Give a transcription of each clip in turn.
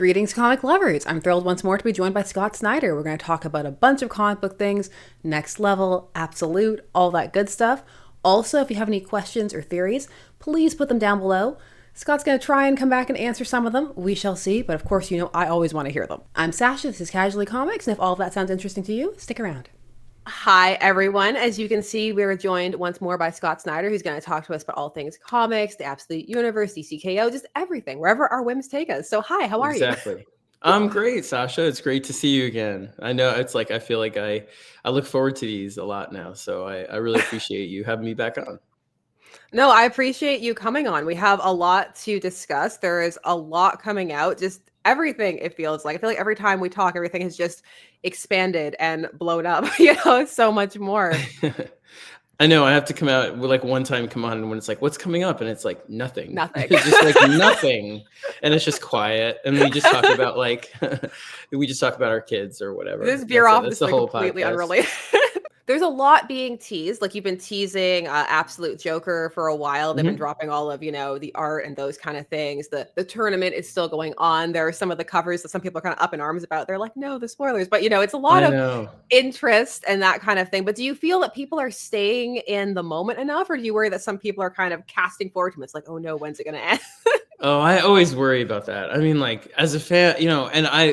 Greetings, comic lovers! I'm thrilled once more to be joined by Scott Snyder. We're going to talk about a bunch of comic book things, next level, absolute, all that good stuff. Also, if you have any questions or theories, please put them down below. Scott's going to try and come back and answer some of them. We shall see, but of course, you know I always want to hear them. I'm Sasha, this is Casually Comics, and if all of that sounds interesting to you, stick around. Hi, everyone. As you can see, we're joined once more by Scott Snyder, who's going to talk to us about all things comics, the Absolute Universe, DCKO, just everything, wherever our whims take us. So hi, how are you? Exactly. I'm great, Sasha. It's great to see you again. I know it's like, I feel like I look forward to these a lot now. So I really appreciate you having me back on. No, I appreciate you coming on. We have a lot to discuss. There is a lot coming out, just everything it feels like. I feel like every time we talk, everything has just expanded and blown up, so much more. I know I have to come out with like one time come on when it's like, what's coming up? And it's like nothing. Nothing. It's just like nothing. And it's just quiet. And we just talk about like we just talk about our kids or whatever. This veer off that's is the like whole completely podcast. unrelated. There's a lot being teased. Like you've been teasing Absolute Joker for a while. They've been dropping all of, the art and those kind of things. The tournament is still going on. There are some of the covers that some people are kind of up in arms about. They're like, no, the spoilers. But, it's a lot of interest and that kind of thing. But do you feel that people are staying in the moment enough? Or do you worry that some people are kind of casting forward to it? It's like, oh no, when's it going to end? Oh, I always worry about that. I mean, like as a fan, and I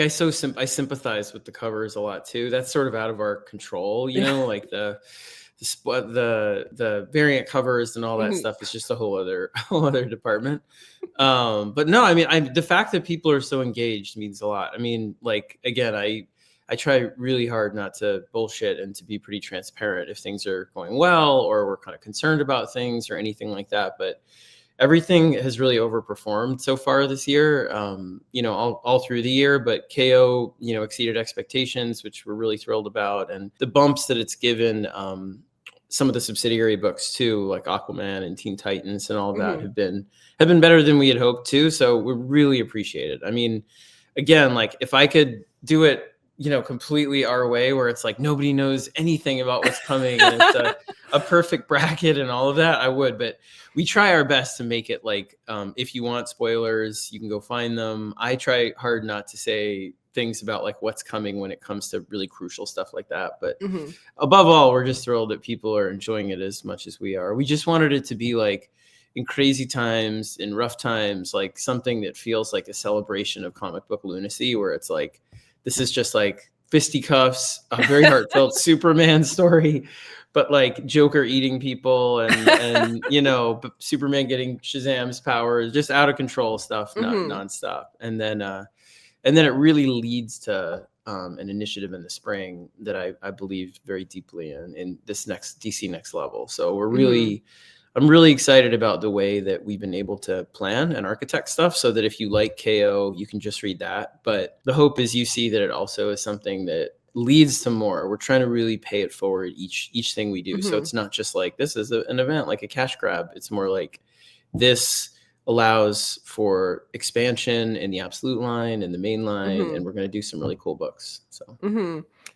sympathize with the covers a lot too. That's sort of out of our control, like the variant covers and all that stuff is just a whole other department. But no, I mean, the fact that people are so engaged means a lot. I mean, like again, I try really hard not to bullshit and to be pretty transparent if things are going well or we're kind of concerned about things or anything like that. But everything has really overperformed so far this year, all through the year, but KO, exceeded expectations, which we're really thrilled about. And the bumps that it's given some of the subsidiary books too, like Aquaman and Teen Titans and all of that have been better than we had hoped to. So we really appreciate it. I mean, again, like if I could do it, completely our way where it's like nobody knows anything about what's coming and it's a perfect bracket and all of that, I would. But we try our best to make it like, if you want spoilers, you can go find them. I try hard not to say things about like what's coming when it comes to really crucial stuff like that. But above all, we're just thrilled that people are enjoying it as much as we are. We just wanted it to be like in crazy times, in rough times, like something that feels like a celebration of comic book lunacy, where it's like, this is just like fisticuffs, a very heartfelt Superman story, but like Joker eating people and Superman getting Shazam's powers, just out of control stuff, not nonstop. And then it really leads to an initiative in the spring that I believe very deeply in this next DC Next Level. So I'm really excited about the way that we've been able to plan and architect stuff so that if you like KO, you can just read that. But the hope is you see that it also is something that leads to more. We're trying to really pay it forward each thing we do. So it's not just like this is an event, like a cash grab. It's more like this allows for expansion in the Absolute line and the main line, and we're going to do some really cool books. So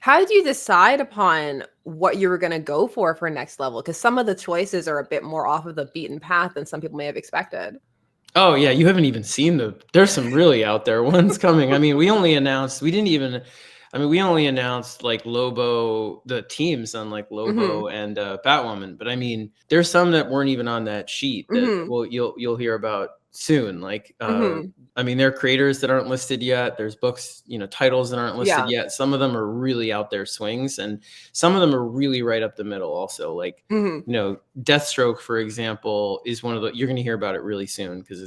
how did you decide upon what you were going to go for Next Level? Because some of the choices are a bit more off of the beaten path than some people may have expected. Oh yeah, you haven't even seen there's some really out there ones coming. I mean, we only announced like Lobo, the teams on like Lobo and Batwoman, but I mean, there's some that weren't even on that sheet that you'll hear about soon. Like, I mean, there are creators that aren't listed yet. There's books, titles that aren't listed yet. Some of them are really out there swings, and some of them are really right up the middle. Also, like, Deathstroke, for example, is one of the. You're going to hear about it really soon because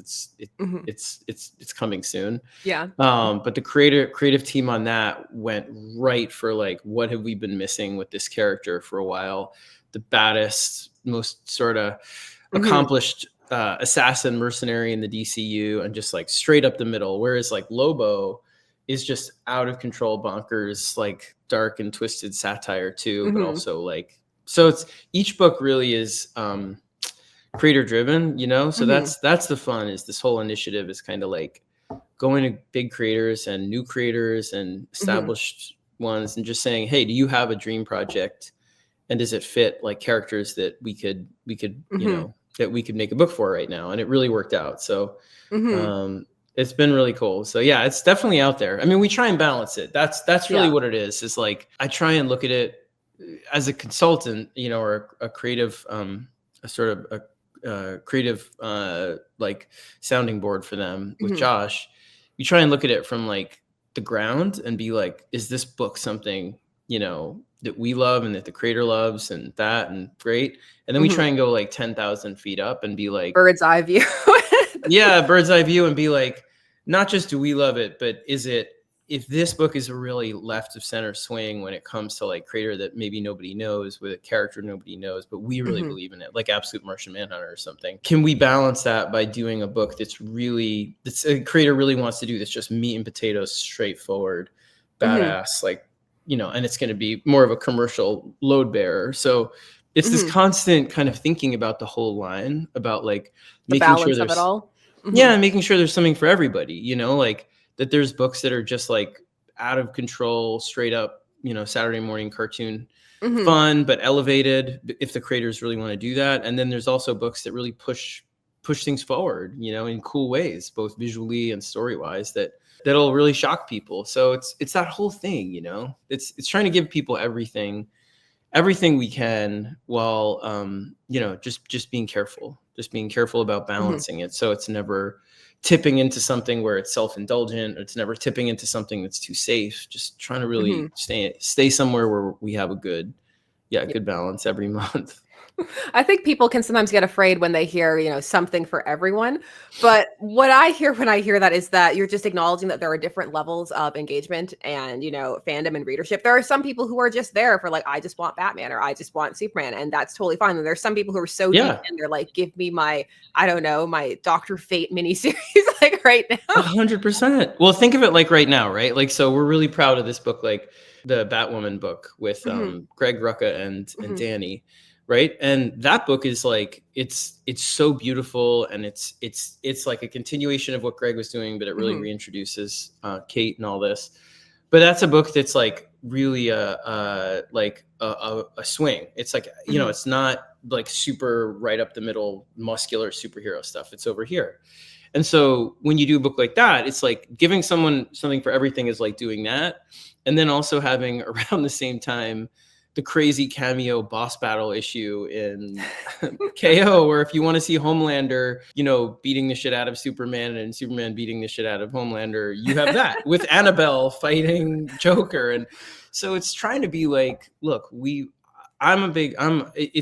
it's coming soon. Yeah. But the creative team on that went right for like, what have we been missing with this character for a while? The baddest, most sort of accomplished assassin mercenary in the DCU, and just like straight up the middle. Whereas like Lobo is just out of control bonkers, like dark and twisted satire too, but also like, so it's each book really is creator driven, so that's the fun, is this whole initiative is kind of like going to big creators and new creators and established ones and just saying, hey, do you have a dream project, and does it fit like characters that we could that we could make a book for right now? And it really worked out. So It's been really cool. So yeah, it's definitely out there. I mean, we try and balance it. That's really Yeah. what it is. Is like I try and look at it as a consultant, or a creative, a sort of a creative like sounding board for them with Mhm. Josh. You try and look at it from like the ground and be like, is this book something that we love and that the creator loves and great. And then we Mhm. try and go like 10,000 feet up and be like, Bird's eye view. yeah, bird's eye view, and be like, not just do we love it, but if this book is a really left of center swing when it comes to like creator that maybe nobody knows with a character nobody knows, but we really Mhm. believe in it, like Absolute Martian Manhunter or something. Can we balance that by doing a book that's a creator really wants to do, that's just meat and potatoes, straightforward, Mhm. badass, like, and it's going to be more of a commercial load bearer. So it's this Mhm. constant kind of thinking about the whole line, about like The making sure balance of it there's all. yeah, Mhm. and making sure there's something for everybody, like that there's books that are just like out of control, straight up, Saturday morning cartoon Mhm. fun, but elevated if the creators really want to do that. And then there's also books that really push things forward, in cool ways, both visually and story-wise, that'll really shock people. So it's that whole thing, it's trying to give people everything we can, while just being careful about Mhm. balancing it, so it's never tipping into something where it's self-indulgent, or it's never tipping into something that's too safe. Just trying to really Mhm. stay somewhere where we have a good balance every month. I think people can sometimes get afraid when they hear, something for everyone. But what I hear when I hear that is that you're just acknowledging that there are different levels of engagement and, fandom and readership. There are some people who are just there for like, I just want Batman or I just want Superman. And that's totally fine. And there's some people who are so deep Yeah, in, they're like, give me my, I don't know, my Dr. Fate miniseries like right now. 100%. Well, think of it like right now, right? Like, so we're really proud of this book, like the Batwoman book with Hmm. Greg Rucka and Hmm. Danny, right? And that book is like it's so beautiful, and it's like a continuation of what Greg was doing, but it really Hmm. reintroduces Kate and all this. But that's a book that's like really a swing. It's like, Hmm. it's not like super right up the middle muscular superhero stuff. It's over here. And so when you do a book like that, it's like giving someone something for everything is like doing that. And then also having around the same time the crazy cameo boss battle issue in KO, where if you want to see Homelander, beating the shit out of Superman and Superman beating the shit out of Homelander, you have that with Annabelle fighting Joker. And so it's trying to be like, look, it's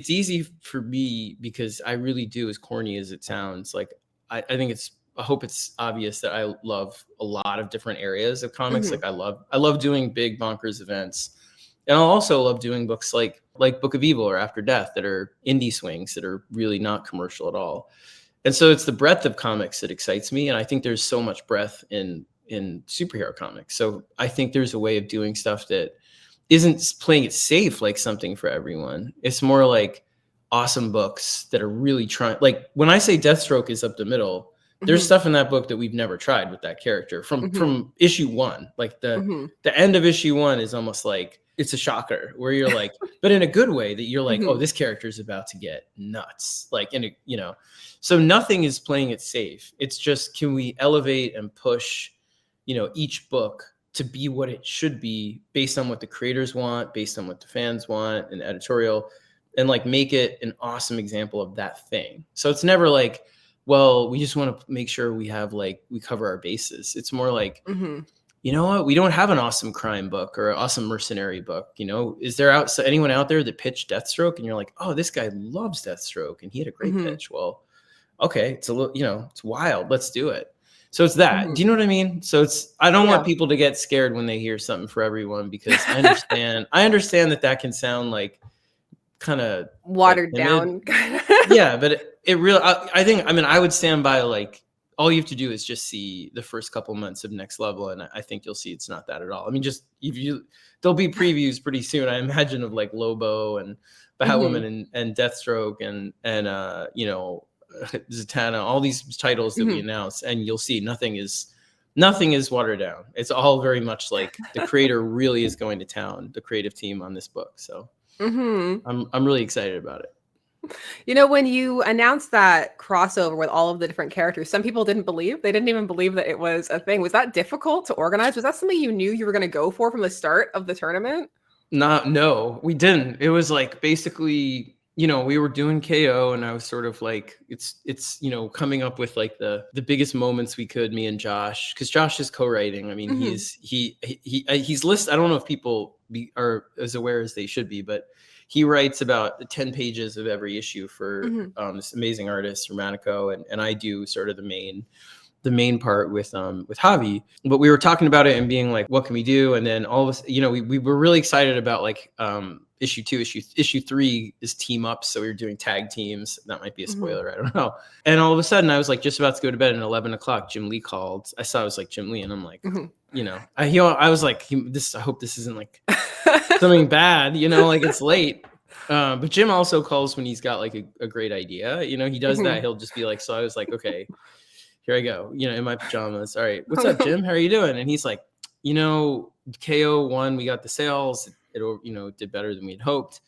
easy for me because I really do, as corny as it sounds, like I think I hope it's obvious that I love a lot of different areas of comics. Hmm. Like I love doing big bonkers events. And I also love doing books like Book of Evil or After Death, that are indie swings, that are really not commercial at all. And so it's the breadth of comics that excites me. And I think there's so much breadth in superhero comics. So I think there's a way of doing stuff that isn't playing it safe, like something for everyone. It's more like awesome books that are really trying. Like when I say Deathstroke is up the middle, there's Hmm. stuff in that book that we've never tried with that character from Hmm. from issue one. Like Hmm. the end of issue one is almost like it's a shocker, where you're like, but in a good way, that you're like, oh, Hmm. this character is about to get nuts. Like so nothing is playing it safe. It's just, can we elevate and push, each book to be what it should be, based on what the creators want, based on what the fans want, and editorial, and like make it an awesome example of that thing. So it's never like, well, we just want to make sure we cover our bases. It's more like, Hmm. you know what, we don't have an awesome crime book or an awesome mercenary book. Is there anyone out there that pitched Deathstroke and you're like, oh, this guy loves Deathstroke and he had a great Hmm. pitch? Well, okay, it's a little, it's wild. Let's do it. So it's that. Do Hmm. you know what I mean? So I don't want Yeah. people to get scared when they hear something for everyone, because I understand that can sound like kind of like Watered timid. down kind of. Yeah, but it really, I think, I mean, I would stand by, like, all you have to do is just see the first couple months of Next Level, and I think you'll see it's not that at all. I mean, just there'll be previews pretty soon, I imagine, of like Lobo and Hmm. Batwoman and Deathstroke and Zatanna, all these titles that we Hmm. announced, and you'll see nothing is watered down. It's all very much like the creator really is going to town, the creative team on this book. So Hmm. I'm really excited about it. You know, when you announced that crossover with all of the different characters, some people didn't believe. They didn't even believe that it was a thing. Was that difficult to organize? Was that something you knew you were going to go for from the start of the tournament? No, we didn't. It was like basically, we were doing KO and I was sort of like it's coming up with like the biggest moments we could, me and Josh, because Josh is co-writing. I mean, he's list. I don't know if people are as aware as they should be, but he writes about 10 pages of every issue for this amazing artist, Romanico, and I do sort of the main part with Javi. But we were talking about it and being like, what can we do? And then all of us, we were really excited about like issue 2, issue 3 is team ups. So we were doing tag teams. That might be a spoiler. I don't know. And all of a sudden I was like just about to go to bed at 11 o'clock. Jim Lee called. I saw it was like Jim Lee and I'm like, I was like, I hope this isn't like something bad, like it's late. But Jim also calls when he's got like a great idea. He does that. He'll just be like, so I was like, okay, here I go, in my pajamas. All right, what's up, Jim? How are you doing? And he's like, KO won. We got the sales. It did better than we'd hoped.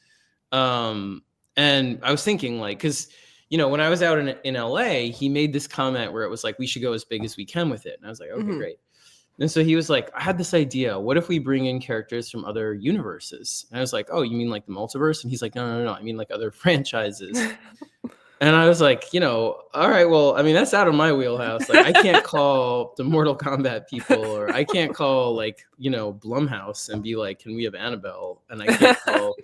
And I was thinking like, because, when I was out in LA, he made this comment where it was like, we should go as big as we can with it. And I was like, okay, great. And so he was like, I had this idea. What if we bring in characters from other universes? And I was like, oh, you mean like the multiverse? And he's like, no. I mean like other franchises. And I was like, all right, well, I mean, that's out of my wheelhouse. Like, I can't call the Mortal Kombat people, or I can't call like, Blumhouse and be like, can we have Annabelle? And I can't call,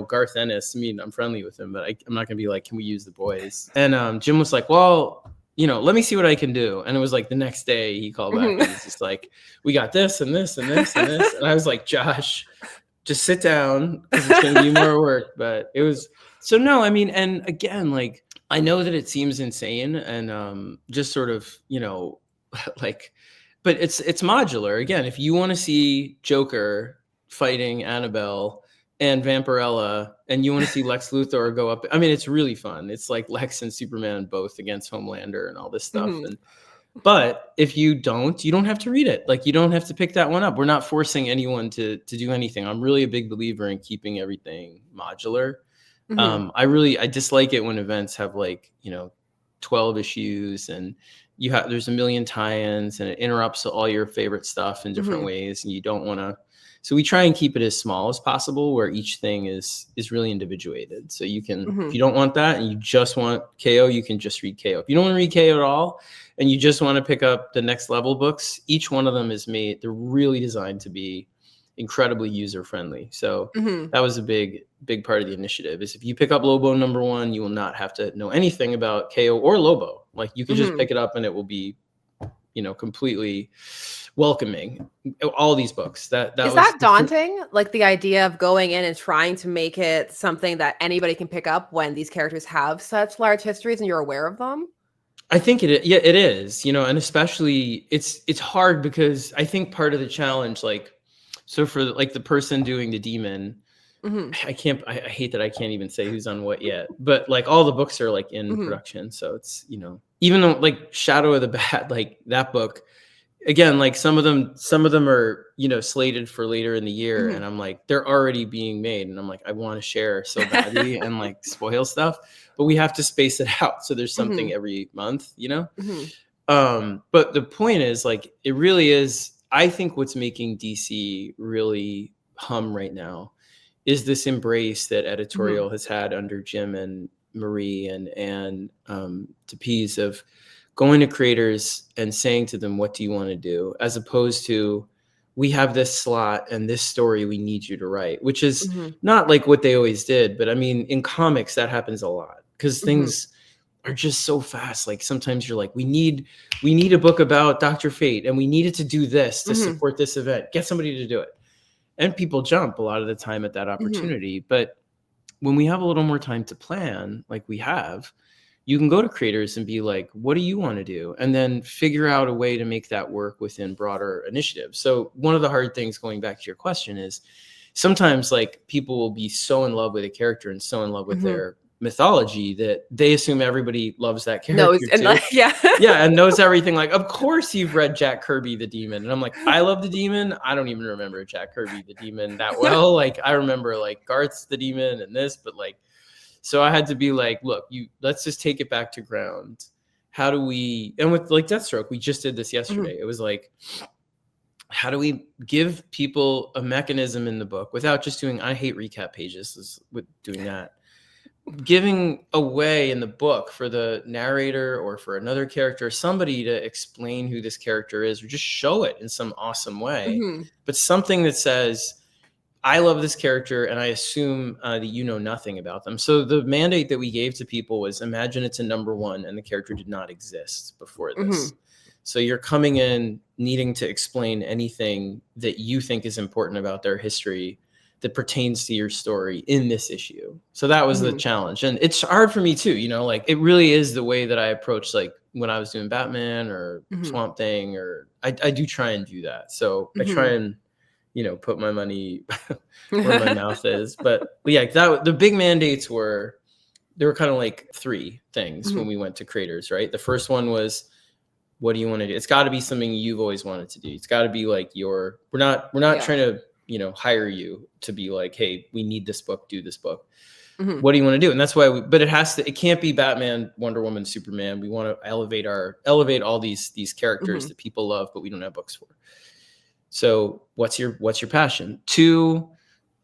Garth Ennis. I mean, I'm friendly with him, but I'm not gonna be like, can we use the boys? And Jim was like, well, let me see what I can do. And it was like the next day he called back and he's just like, we got this and this and this and this. And I was like, Josh, just sit down because it's gonna be more work. But it was. So no, I mean, and again, like, I know that it seems insane and just sort of, like, but it's modular. Again, if you want to see Joker fighting Annabelle and Vampirella and you want to see Lex Luthor go up, I mean, it's really fun. It's like Lex and Superman both against Homelander and all this stuff. But if you don't have to read it. Like, you don't have to pick that one up. We're not forcing anyone to do anything. I'm really a big believer in keeping everything modular. I dislike it when events have like, 12 issues and there's a million tie-ins and it interrupts all your favorite stuff in different ways. And you don't want to, so we try and keep it as small as possible where each thing is really individuated. So you can, if you don't want that and you just want KO, you can just read KO. If you don't want to read KO at all and you just want to pick up the next level books, each one of them they're really designed to be incredibly user friendly. So that was a big part of the initiative is if you pick up Lobo #1, you will not have to know anything about KO or Lobo. Like, you can just pick it up and it will be, completely welcoming. All these books. Is that daunting? Like, the idea of going in and trying to make it something that anybody can pick up when these characters have such large histories and you're aware of them? I think it is, and especially it's hard because I think part of the challenge, like, so for like the person doing the demon, I hate that I can't even say who's on what yet, but like all the books are like in production. So it's, even though like Shadow of the Bat, like that book, again, like some of them are, slated for later in the year. And I'm like, they're already being made. And I'm like, I want to share so badly and like spoil stuff, but we have to space it out. So there's something every month, but the point is, like, it really is, I think what's making DC really hum right now is this embrace that editorial has had under Jim and Marie and Tapiz of going to creators and saying to them, what do you want to do? As opposed to, we have this slot and this story we need you to write, which is not like what they always did. But I mean, in comics, that happens a lot because things are just so fast. Like, sometimes you're like, we need a book about Dr. Fate and we needed to do this to support this event. Get somebody to do it. And people jump a lot of the time at that opportunity. But when we have a little more time to plan, like we have, you can go to creators and be like, what do you want to do? And then figure out a way to make that work within broader initiatives. So one of the hard things, going back to your question, is sometimes like people will be so in love with a character and so in love with their mythology that they assume everybody loves that character and knows everything. Like, of course you've read Jack Kirby the Demon. And I'm like, I love the Demon. I don't even remember Jack Kirby the Demon that well. Like, I remember like Garth's the Demon and this, but like, So I had to be like, look, let's just take it back to ground. How do we, and with like Deathstroke, we just did this yesterday. It was like, how do we give people a mechanism in the book without just doing, I hate recap pages with doing that, giving a way in the book for the narrator or for another character, somebody to explain who this character is, or just show it in some awesome way, but something that says, I love this character and I assume that you know nothing about them. So the mandate that we gave to people was, imagine it's a number one and the character did not exist before this. So you're coming in needing to explain anything that you think is important about their history that pertains to your story in this issue. So that was the challenge. And it's hard for me too, you know, like it really is the way that I approach, like when I was doing Batman or Swamp Thing, or I do try and do that. So I try and, you know, put my money where my mouth is. But yeah, the big mandates there were kind of like three things when we went to creators, right? The first one was, what do you want to do? It's got to be something you've always wanted to do. It's got to be like we're not trying to, you know, hire you to be like, hey, we need this book, do this book. What do you want to do? And that's why but it can't be Batman, Wonder Woman, Superman. We want to elevate all these characters that people love, but we don't have books for. So what's your passion? 2,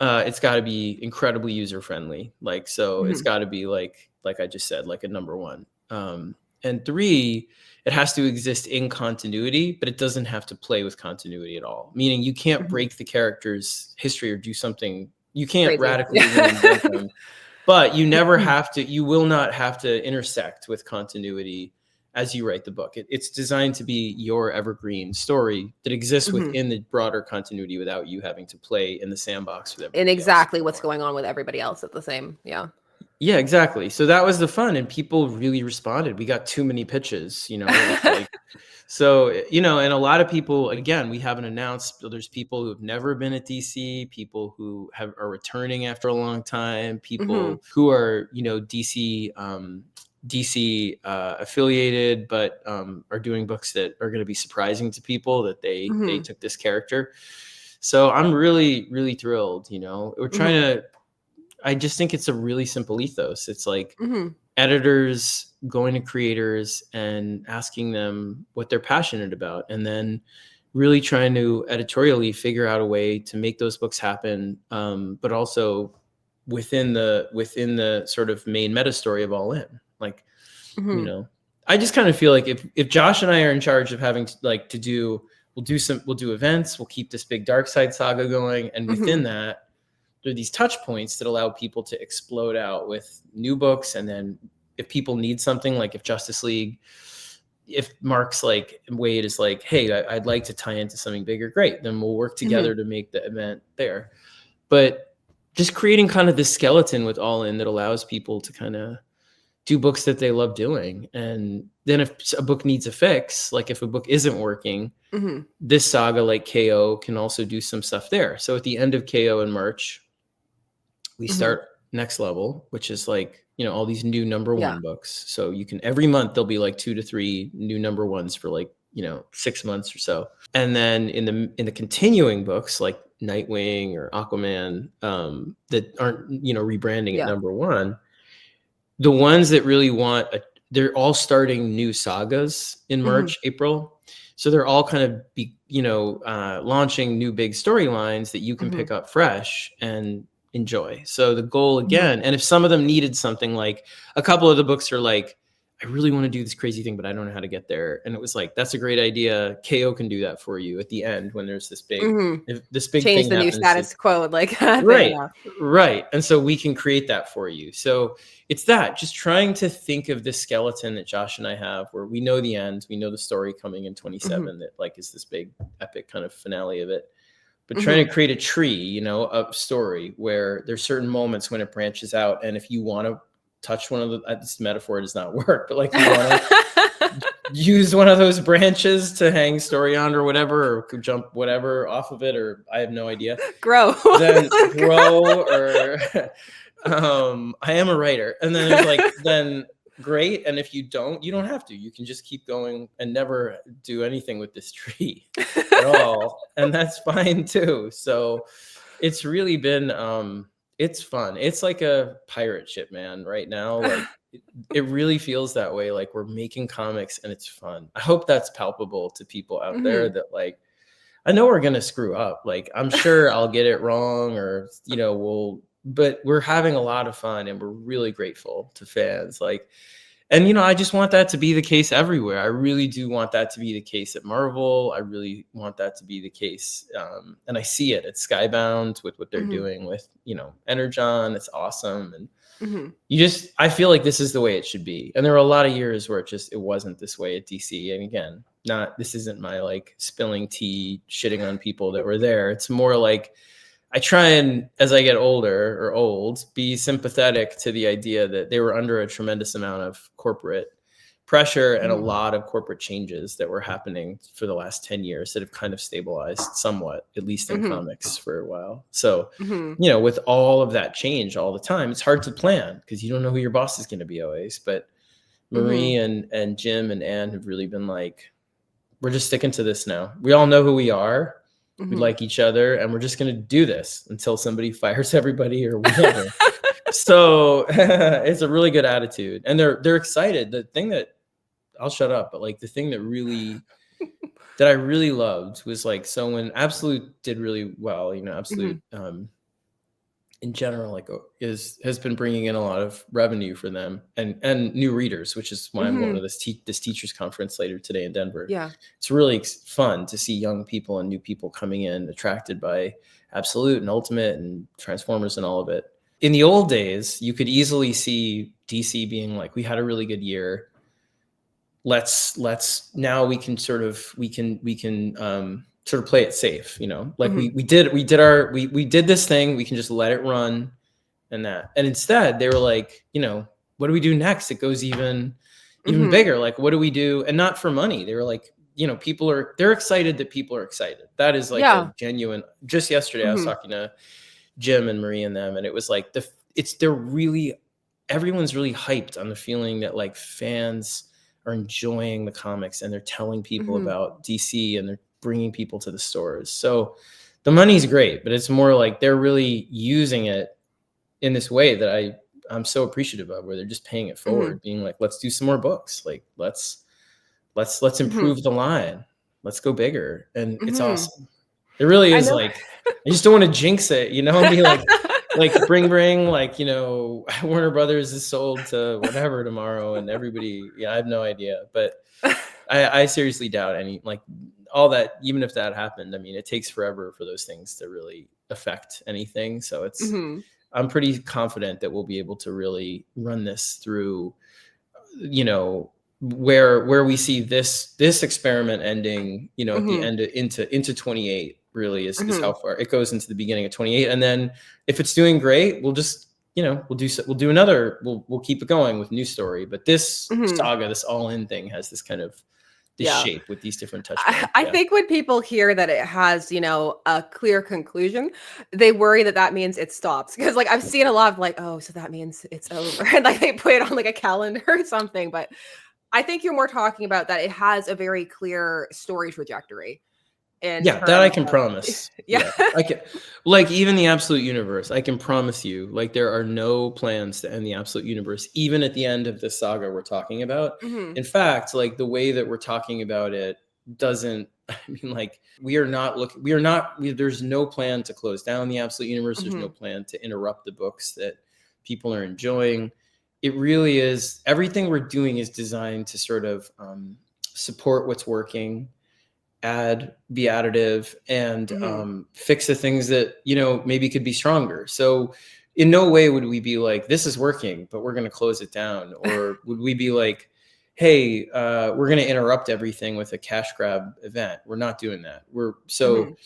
it's got to be incredibly user friendly. Like, so it's got to be like I just said, like a number one. And 3, it has to exist in continuity, but it doesn't have to play with continuity at all. Meaning you can't break the character's history or do something. You can't radically reinvent them, but you never have to. You will not have to intersect with continuity as you write the book. It's designed to be your evergreen story that exists within the broader continuity without you having to play in the sandbox with everybody and exactly what's going on with everybody else at the same. Yeah, exactly. So that was the fun, and people really responded. We got too many pitches, you know. Like, so, you know, and a lot of people, again, we haven't announced. There's people who have never been at DC, people who are returning after a long time, people who are, you know, DC affiliated, but are doing books that are going to be surprising to people that they took this character. So I'm really, really thrilled. You know, we're trying to. I just think it's a really simple ethos. It's like editors going to creators and asking them what they're passionate about, and then really trying to editorially figure out a way to make those books happen, but also within the sort of main meta story of All In. Like, you know, I just kind of feel like if Josh and I are in charge of having we'll do events, we'll keep this big Dark Side saga going, and within that, there are these touch points that allow people to explode out with new books. And then if people need something, like if Justice League, if Mark's like, Wade is like, hey, I'd like to tie into something bigger, great. Then we'll work together to make the event there. But just creating kind of this skeleton with All In that allows people to kind of do books that they love doing. And then if a book needs a fix, like if a book isn't working, this saga like KO can also do some stuff there. So at the end of KO in March, we start Next Level, which is like, you know, all these new number one books. So you can, every month there'll be like 2 to 3 new number ones for like, you know, 6 months or so. And then in the continuing books like Nightwing or Aquaman, that aren't, you know, rebranding at number one, the ones that really they're all starting new sagas in March, April. So they're all kind of launching new big storylines that you can pick up fresh and enjoy. So the goal again, and if some of them needed something, like a couple of the books are like, I really want to do this crazy thing, but I don't know how to get there. And it was like, that's a great idea. KO can do that for you at the end when there's this big, change thing the new status quo, like right. And so we can create that for you. So it's that, just trying to think of this skeleton that Josh and I have, where we know the end, we know the story coming in 27 that like is this big epic kind of finale of it. But trying to create a tree, you know, a story where there's certain moments when it branches out. And if you want to touch one of this metaphor does not work, but like you want to use one of those branches to hang story on or whatever, or jump whatever off of it, or I have no idea. Grow. Then grow, or I am a writer. And then there's like, then great. And if you don't have to. You can just keep going and never do anything with this tree at all. And that's fine too. So it's really been it's fun. It's like a pirate ship, man, right now. Like it really feels that way. Like we're making comics and it's fun. I hope that's palpable to people out there Mhm. that like, I know we're going to screw up. Like I'm sure I'll get it wrong or, but we're having a lot of fun and we're really grateful to fans. Like, and I just want that to be the case everywhere. I really do want that to be the case at Marvel. I really want that to be the case, and I see it at Skybound with what they're Mhm. doing with Energon. It's awesome, and Mhm. I feel like this is the way it should be. And there were a lot of years where it wasn't this way at DC. And again, this isn't my like spilling tea, shitting on people that were there. It's more like I try and, as I get older or old, be sympathetic to the idea that they were under a tremendous amount of corporate pressure and a Mhm. lot of corporate changes that were happening for the last 10 years that have kind of stabilized somewhat, at least in Mhm. comics for a while. So, Mhm. with all of that change all the time, it's hard to plan because you don't know who your boss is going to be always. But Marie Mhm. and Jim and Anne have really been like, we're just sticking to this now. We all know who we are. We Mhm. like each other, and we're just going to do this until somebody fires everybody or whatever. So it's a really good attitude, and they're excited. The thing that I'll shut up, but like the thing that I really loved was like, so when Absolute did really well, Absolute Mhm. in general like has been bringing in a lot of revenue for them and new readers, which is why I'm going to Mhm. this teachers conference later today in Denver. Yeah. It's really fun to see young people and new people coming in attracted by Absolute and Ultimate and Transformers and all of it. In the old days, you could easily see DC being like, we had a really good year, let's now we can sort of play it safe, like Mhm. we did this thing, we can just let it run. And instead they were like, what do we do next? It goes even Mhm. bigger. Like, what do we do? And not for money. They were like, they're excited that people are excited. That is like a Yeah. genuine. Just yesterday I was Mhm. talking to Jim and Marie and them, and it was like everyone's really hyped on the feeling that like fans are enjoying the comics and they're telling people Mhm. about DC and they're bringing people to the stores. So the money's great, but it's more like they're really using it in this way that I'm so appreciative of, where they're just paying it Mhm. forward, being like, let's do some more books. Like let's Mhm. improve the line. Let's go bigger. And it's Mhm. awesome. It really I is know. like, I just don't want to jinx it, and be like bring, like, Warner Brothers is sold to whatever tomorrow and everybody, yeah, I have no idea. But I seriously doubt any, like all that, even if that happened, I mean, it takes forever for those things to really affect anything. So Mhm. I'm pretty confident that we'll be able to really run this through, where we see this experiment ending, at the Mhm. end into 28 really is how Mhm. far it goes into the beginning of 28. And then if it's doing great, we'll just, we'll do another, we'll keep it going with new story. But this Mhm. saga, this all in thing has this kind of this Yeah. shape with these different touch I points. I Yeah. think when people hear that it has, a clear conclusion, they worry that that means it stops. Because, like, I've seen a lot of like, "Oh, so that means it's over," and, like, they put it on, like, a calendar or something, but I think you're more talking about that it has a very clear story trajectory in Yeah, that I terms can of promise. yeah. Yeah. I can, like, even the Absolute Universe, I can promise you, like, there are no plans to end the Absolute Universe, even at the end of the saga we're talking about. Mhm. In fact, like, the way that we're talking about it doesn't, I mean, like, there's no plan to close down the Absolute Universe. There's no Mhm. plan to interrupt the books that people are enjoying. It really is, everything we're doing is designed to sort of support what's working, be additive, and Mhm. fix the things that maybe could be stronger. So in no way would we be like, this is working but we're going to close it down, or would we be like, hey, we're going to interrupt everything with a cash grab event. We're not doing that. Mhm.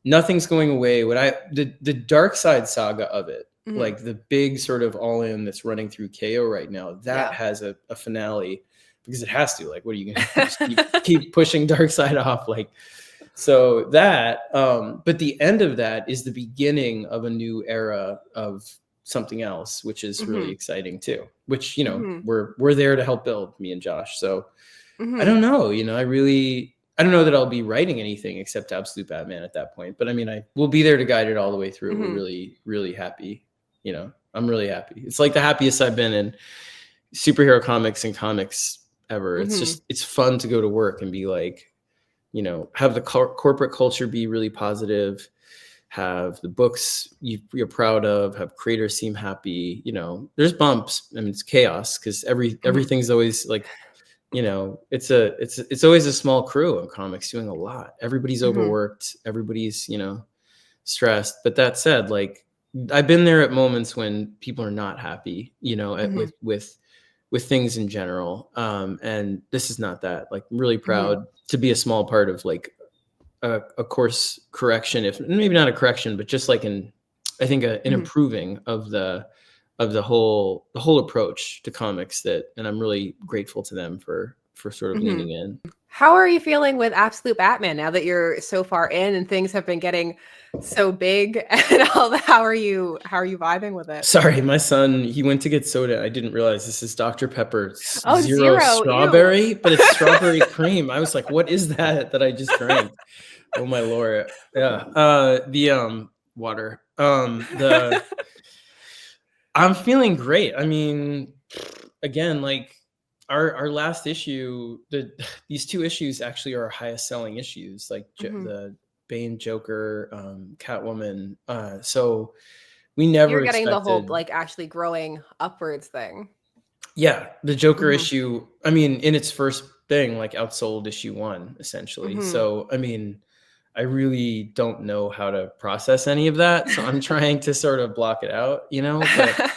Nothing's going away. The dark side saga of it, Mhm. like the big sort of all in that's running through KO right now, that Yeah. has a finale, because it has to. Like, what are you going to just keep pushing dark side off? Like, so that, but the end of that is the beginning of a new era of something else, which is really Mhm. exciting too, which, Mhm. we're there to help build, me and Josh. So I Mhm. don't know, I don't know that I'll be writing anything except Absolute Batman at that point, but I mean, I will be there to guide it all the way through. We're Mhm. really, really happy. I'm really happy. It's like the happiest I've been in superhero comics and comics ever. It's just, it's fun to go to work and be like, have the corporate culture be really positive, have the books you're proud of, have creators seem happy. There's bumps. I mean, it's chaos because everything's always like, it's always a small crew of comics doing a lot. Everybody's overworked. Everybody's, stressed. But that said, like, I've been there at moments when people are not happy, with things in general. And this is not that. Like, I'm really proud to be a small part of like a course correction, if maybe not a correction, but just like an improving of the whole approach to comics and I'm really grateful to them for sort of leaning in. How are you feeling with Absolute Batman now that you're so far in and things have been getting so big and all that? How are you vibing with it? Sorry, my son, he went to get soda. I didn't realize this is Dr. Pepper Zero strawberry, ew. But it's strawberry cream. I was like, what is that I just drank? Oh my Lord. Yeah. The water. I'm feeling great. I mean, again, like our last issue, these 2 issues actually are our highest selling issues, like the Bane, Joker, Catwoman. So we never You're getting expected the whole like actually growing upwards thing. Yeah, the Joker issue, I mean, in its first thing, like outsold issue 1 essentially. So I mean, I really don't know how to process any of that. So I'm trying to sort of block it out, but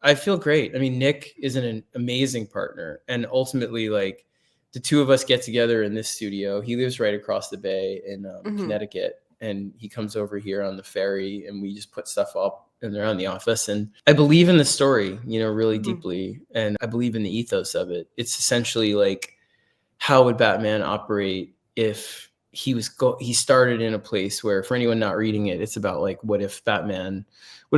I feel great. I mean, Nick is an amazing partner. And ultimately, like, the 2 of us get together in this studio. He lives right across the bay in Connecticut. And he comes over here on the ferry and we just put stuff up and around the office. And I believe in the story, really deeply. And I believe in the ethos of it. It's essentially like, how would Batman operate if he started in a place where, for anyone not reading it, it's about like, what if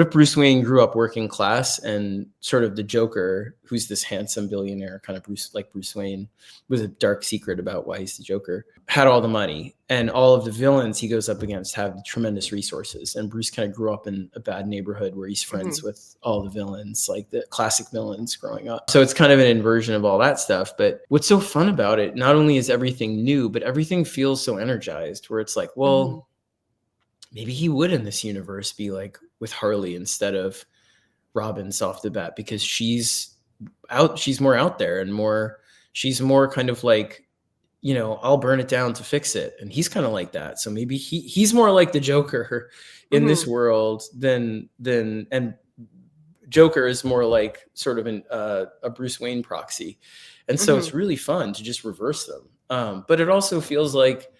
Bruce Wayne grew up working class and sort of the Joker, who's this handsome billionaire, kind of Bruce Wayne, with a dark secret about why he's the Joker, had all the money, and all of the villains he goes up against have tremendous resources. And Bruce kind of grew up in a bad neighborhood where he's friends with all the villains, like the classic villains growing up. So it's kind of an inversion of all that stuff. But what's so fun about it, not only is everything new, but everything feels so energized, where it's like, well, maybe he would in this universe be like with Harley instead of Robin's off the bat, because she's more out there and she's more kind of like, I'll burn it down to fix it. And he's kind of like that. So maybe he's more like the Joker in this world than and Joker is more like sort of a Bruce Wayne proxy. And so it's really fun to just reverse them. But it also feels like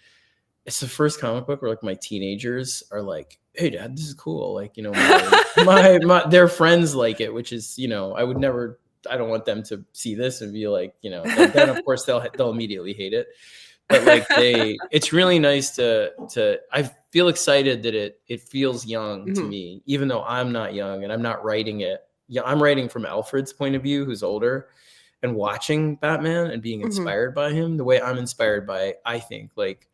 it's the first comic book where like my teenagers are like, hey Dad, this is cool. Like, my their friends like it, which is, I don't want them to see this and be like, then of course they'll immediately hate it. But like it's really nice to I feel excited that it feels young to me, even though I'm not young and I'm not writing it. Yeah, I'm writing from Alfred's point of view, who's older, and watching Batman and being inspired by him the way I'm inspired by, I think, like,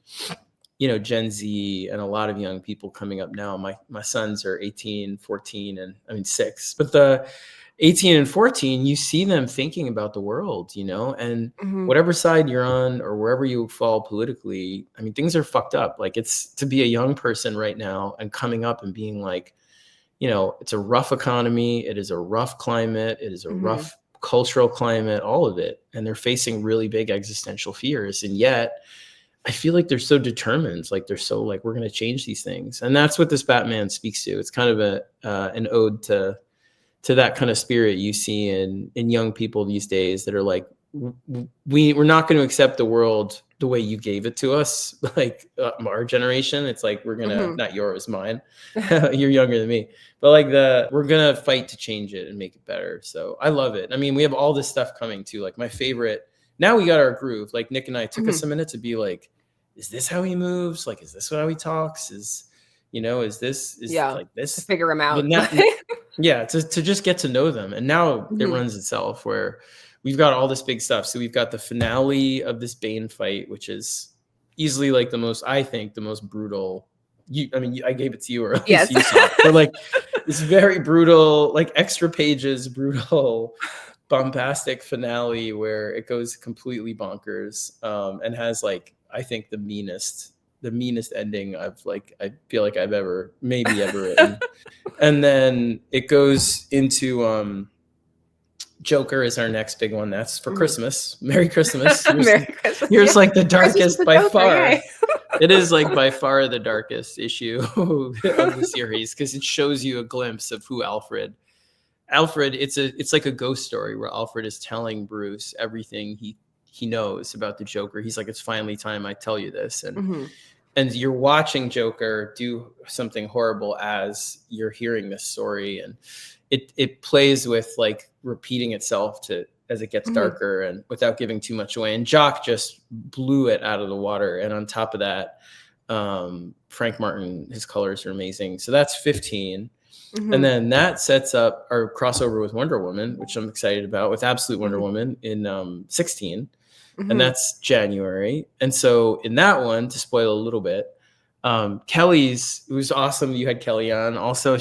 Gen Z and a lot of young people coming up now. My sons are 18, 14, and 6. But the 18 and 14, you see them thinking about the world, and whatever side you're on or wherever you fall politically, I mean, things are fucked up. Like, it's to be a young person right now and coming up and being like, it's a rough economy. It is a rough climate. It is a rough cultural climate, all of it. And they're facing really big existential fears. And yet I feel like they're so determined. Like, they're so like, we're going to change these things. And that's what this Batman speaks to. It's kind of an ode to that kind of spirit you see in young people these days that are like, we're not going to accept the world the way you gave it to us. Like, our generation, it's like, we're going to, not yours, mine, you're younger than me, but like we're going to fight to change it and make it better. So I love it. I mean, we have all this stuff coming too. Like, my favorite, now we got our groove. Like, Nick and I took us a minute to be like, is this how he moves? Like, is this how he talks? Is this like this? To figure him out. Yeah, to just get to know them. And now it runs itself, where we've got all this big stuff. So we've got the finale of this Bane fight, which is easily like the most brutal I gave it to you, or at Yes. least you saw it. But like this very brutal, like extra pages, brutal, bombastic finale where it goes completely bonkers, and has like, I think the meanest ending I feel like I've ever written. And then it goes into Joker is our next big one. That's for Christmas. Merry Christmas. Merry Christmas. Here's like the darkest by Joker, far. yay. It is like by far the darkest issue of the series, because it shows you a glimpse of who Alfred, it's like a ghost story where Alfred is telling Bruce everything he knows about the Joker. He's like, it's finally time I tell you this. And you're watching Joker do something horrible as you're hearing this story, and it plays with like repeating itself as it gets darker, and without giving too much away. And Jock just blew it out of the water. And on top of that, Frank Martin, his colors are amazing. So that's 15. And then that sets up our crossover with Wonder Woman, which I'm excited about, with Absolute Wonder Woman in 16. And that's January. And so in that one, to spoil a little bit, Kelly's, it was awesome you had Kelly on. Also,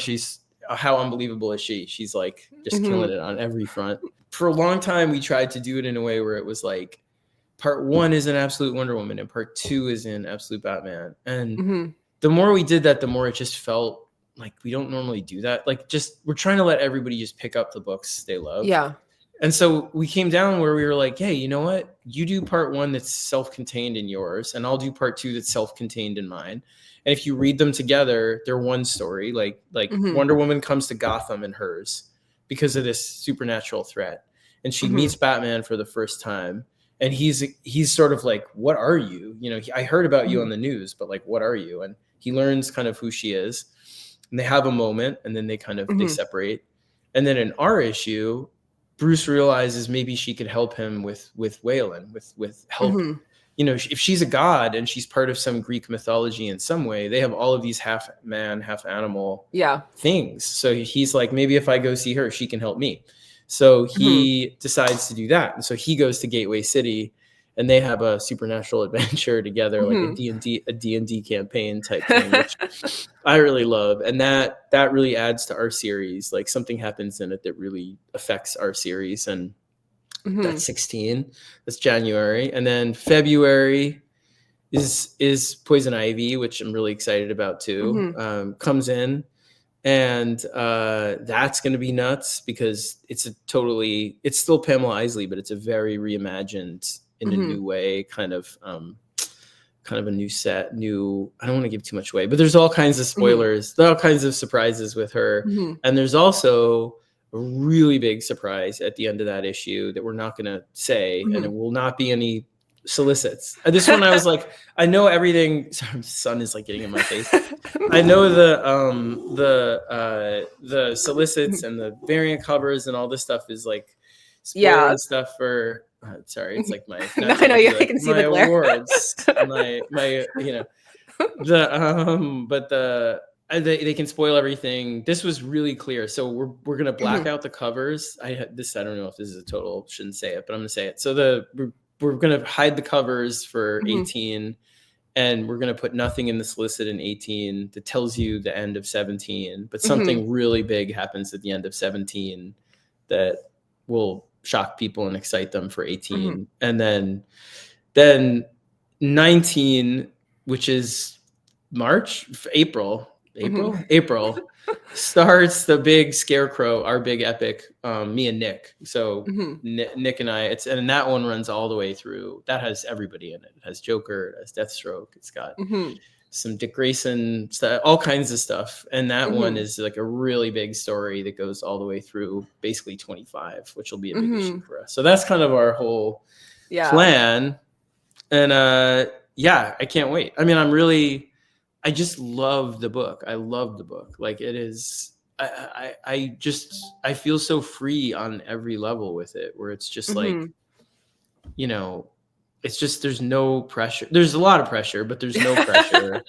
how unbelievable is she? She's like just killing it on every front. For a long time, we tried to do it in a way where it was like part 1 is an Absolute Wonder Woman and part 2 is in Absolute Batman. And the more we did that, the more it just felt like we don't normally do that. Like, just we're trying to let everybody just pick up the books they love. Yeah. And so we came down where we were like, hey, you know what? You do part 1 that's self-contained in yours, and I'll do part 2 that's self-contained in mine. And if you read them together, they're one story. Like Wonder Woman comes to Gotham in hers because of this supernatural threat. And she meets Batman for the first time. And he's sort of like, what are you? You know, I heard about you on the news, but like, what are you? And he learns kind of who she is. And they have a moment, and then they kind of they separate. And then in our issue, Bruce realizes maybe she could help him with Waylon, with help. You know, if she's a god and she's part of some Greek mythology in some way, they have all of these half man, half animal things. So he's like, maybe if I go see her, she can help me. So he decides to do that. And so he goes to Gateway City, and they have a supernatural adventure together, like a D&D campaign type thing, which I really love. And that really adds to our series. Like, something happens in it that really affects our series. And that's 16. That's January. And then February is Poison Ivy, which I'm really excited about too. Comes in. And that's going to be nuts, because it's still Pamela Isley, but it's a very reimagined in a new way, kind of a new set, I don't want to give too much away, but there's all kinds of spoilers, there are all kinds of surprises with her. And there's also a really big surprise at the end of that issue that we're not going to say, and it will not be any solicits. This one I was like, I know everything. Sorry, the sun is like getting in my face. I know the solicits and the variant covers and all this stuff is like spoiling stuff for sorry, it's like my no, I know I can see my the glare. awards, my you know, they can spoil everything. This was really clear. So we're gonna black out the covers. I don't know if this is a total, shouldn't say it, but I'm gonna say it. So we're gonna hide the covers for 18, and we're gonna put nothing in the solicit in 18 that tells you the end of 17. But something really big happens at the end of 17 that will shock people and excite them for 18. And then 19, which is April starts the big Scarecrow, our big epic, me and Nick. So Nick and I, and that one runs all the way through. That has everybody in it. It has Joker, it has Deathstroke, it's got some Dick Grayson stuff, all kinds of stuff. And that one is like a really big story that goes all the way through basically 25, which will be a big issue for us. So that's kind of our whole plan. And I can't wait. I mean, I just love the book. I love the book. Like, it is, I feel so free on every level with it, where it's just like, you know, it's just, there's no pressure. There's a lot of pressure, but there's no pressure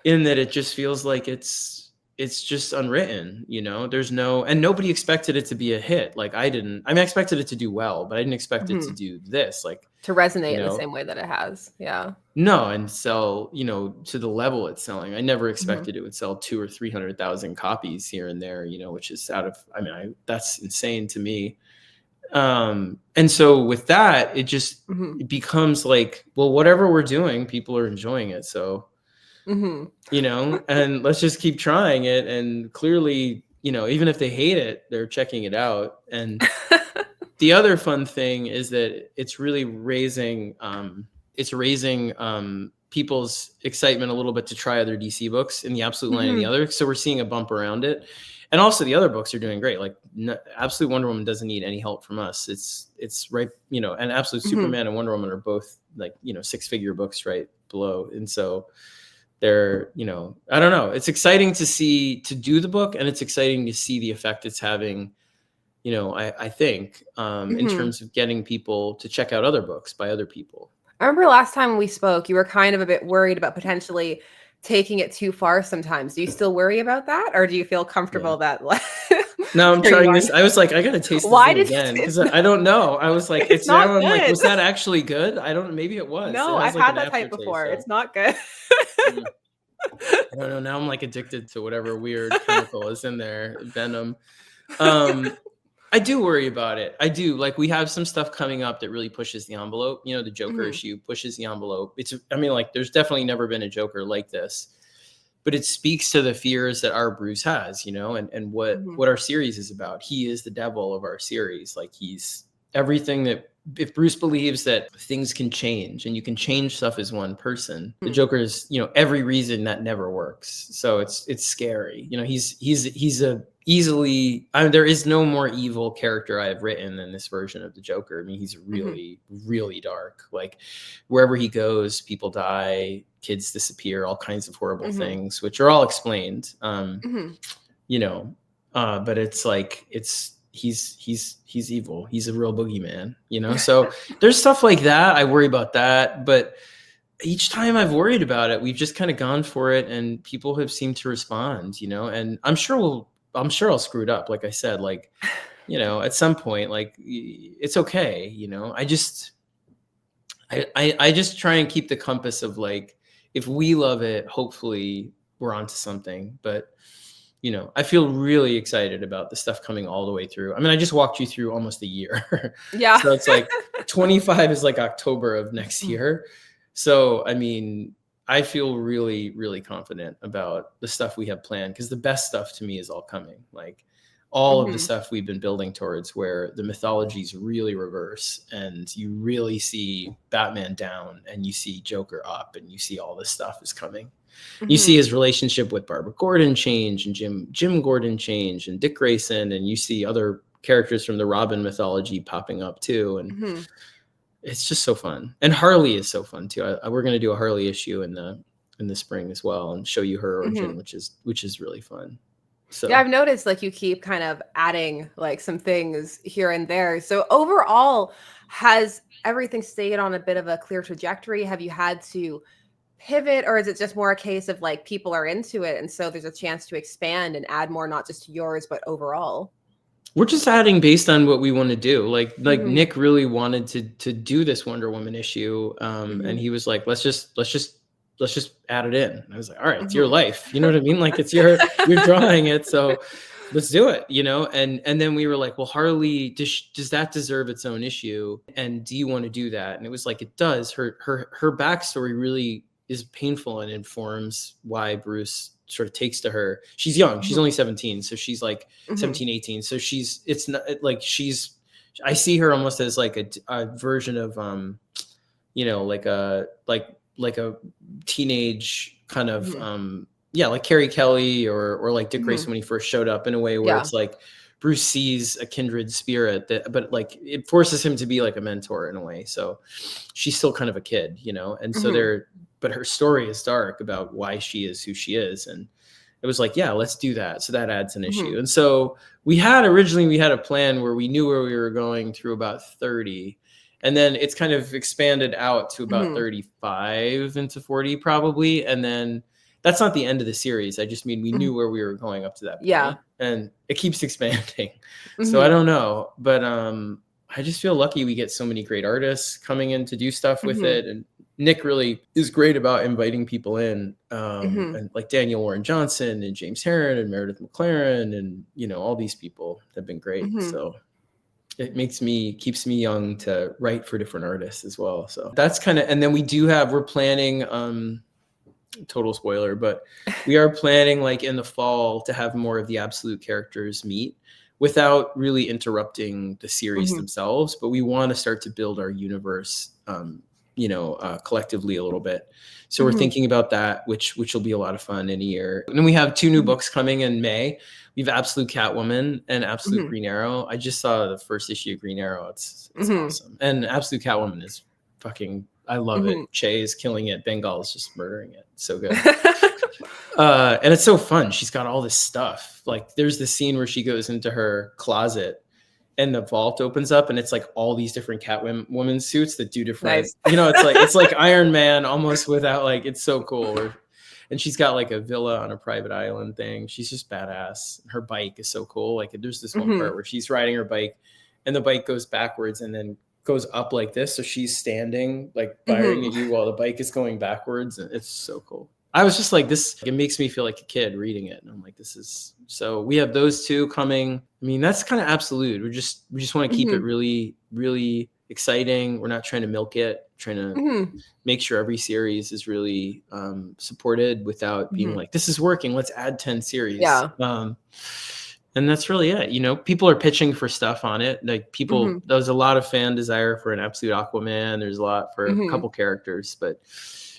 in that. It just feels like it's it's just unwritten, there's and nobody expected it to be a hit. Like I didn't. I mean, I expected it to do well, but I didn't expect it to do this. Like, to resonate in the same way that it has. Yeah. No, and sell, to the level it's selling. I never expected it would sell 200,000 or 300,000 copies here and there, which is that's insane to me. And so with that, it just it becomes like, well, whatever we're doing, people are enjoying it. So, and let's just keep trying it. And clearly, even if they hate it, they're checking it out. And the other fun thing is that it's really raising people's excitement a little bit to try other DC books in the Absolute line and the other. So we're seeing a bump around it. And also the other books are doing great. Like Absolute Wonder Woman doesn't need any help from us. It's right, and Absolute Superman and Wonder Woman are both like, 6-figure books right below. And so they're, I don't know. It's exciting to do the book, and it's exciting to see the effect it's having, I think, in terms of getting people to check out other books by other people. I remember last time we spoke, you were kind of a bit worried about potentially taking it too far sometimes. Do you still worry about that? Or do you feel comfortable that no, I'm trying this. I was like, I gotta taste this again because I don't know. I was like, it's not good. Like, was that actually good? I don't. Maybe it was. No, I've had that type before. So. It's not good. I don't know. Now I'm like addicted to whatever weird chemical is in there, venom. I do worry about it. I do. Like, we have some stuff coming up that really pushes the envelope. The Joker issue pushes the envelope. There's definitely never been a Joker like this, but it speaks to the fears that our Bruce has, and what our series is about. He is the devil of our series. Like, he's everything that, if Bruce believes that things can change and you can change stuff as one person, the Joker is, every reason that never works. So it's scary. He's a easily, there is no more evil character I have written than this version of the Joker. I mean, he's really, really dark. Like, wherever he goes, people die, kids disappear, all kinds of horrible things, which are all explained. But it's like, he's evil. He's a real boogeyman, so there's stuff like that. I worry about that, but each time I've worried about it, we've just kind of gone for it, and people have seemed to respond, and I'm sure I'll screw it up. Like I said, like, at some point, like, it's okay. I just try and keep the compass of, like, if we love it, hopefully we're onto something. But I feel really excited about the stuff coming all the way through. I mean, I just walked you through almost a year. Yeah. So it's like 25 is like October of next year. So, I mean, I feel really, really confident about the stuff we have planned, because the best stuff to me is all coming. Like, all of the stuff we've been building towards, where the mythologies really reverse and you really see Batman down and you see Joker up and you see all this stuff is coming. You see his relationship with Barbara Gordon change, and Jim Gordon change, and Dick Grayson, and you see other characters from the Robin mythology popping up too. And it's just so fun. And Harley is so fun too. We're going to do a Harley issue in the spring as well, and show you her origin, which is really fun. So yeah, I've noticed, like, you keep kind of adding, like, some things here and there. So overall, has everything stayed on a bit of a clear trajectory? Have you had to pivot, or is it just more a case of, like, people are into it, and so there's a chance to expand and add more, not just to yours, but overall? We're just adding based on what we want to do. Like Nick really wanted to do this Wonder Woman issue, and he was like, let's just add it in. And I was like, all right, it's your life. You know what I mean? Like, it's you're drawing it, so let's do it. And then we were like, well, Harley, does that deserve its own issue? And do you want to do that? And it was like, it does. Her backstory really is painful and informs why Bruce sort of takes to her. She's young. She's only 17. So she's like 17, 18. So it's not like I see her almost as like a version of, like a teenage kind of, like Carrie Kelly or like Dick Grayson when he first showed up, in a way where it's like Bruce sees a kindred spirit but like it forces him to be like a mentor in a way. So she's still kind of a kid, and so but her story is dark about why she is who she is. And it was like, yeah, let's do that. So that adds an issue. And so originally we had a plan where we knew where we were going through about 30. And then it's kind of expanded out to about 35 into 40 probably. And then that's not the end of the series. I just mean we knew where we were going up to that Yeah. point, and it keeps expanding. Mhm. So I don't know, but I just feel lucky we get so many great artists coming in to do stuff with it, and Nick really is great about inviting people in, and like Daniel Warren Johnson and James Herron and Meredith McLaren, and you know, all these people have been great. So it keeps me young to write for different artists as well. So that's kind of, and then we're planning, total spoiler, but we are planning like in the fall to have more of the absolute characters meet without really interrupting the series themselves. But we want to start to build our universe, collectively a little bit. So we're thinking about that, which will be a lot of fun in a year. And then we have 2 new books coming in May. We have Absolute Catwoman and Absolute Green Arrow. I just saw the first issue of Green Arrow. It's awesome. And Absolute Catwoman is fucking, I love it. Che is killing it. Bengal is just murdering it. So good. And it's so fun. She's got all this stuff. Like there's this scene where she goes into her closet and the vault opens up and it's like all these different Catwoman suits that do different, it's like Iron Man almost without, like, it's so cool. And she's got like a villa on a private island thing. She's just badass. Her bike is so cool. Like there's this one part where she's riding her bike and the bike goes backwards and then goes up like this. So she's standing like firing at you while the bike is going backwards. And it's so cool. I was just like, this, it makes me feel like a kid reading it. And I'm like, so we have those 2 coming. I mean, that's kind of absolute. We just want to keep it really, really exciting. We're not trying to milk it, trying to make sure every series is really supported without being like, this is working, let's add 10 series. Yeah. And that's really it. People are pitching for stuff on it. Like there's a lot of fan desire for an Absolute Aquaman. There's a lot for a couple characters, but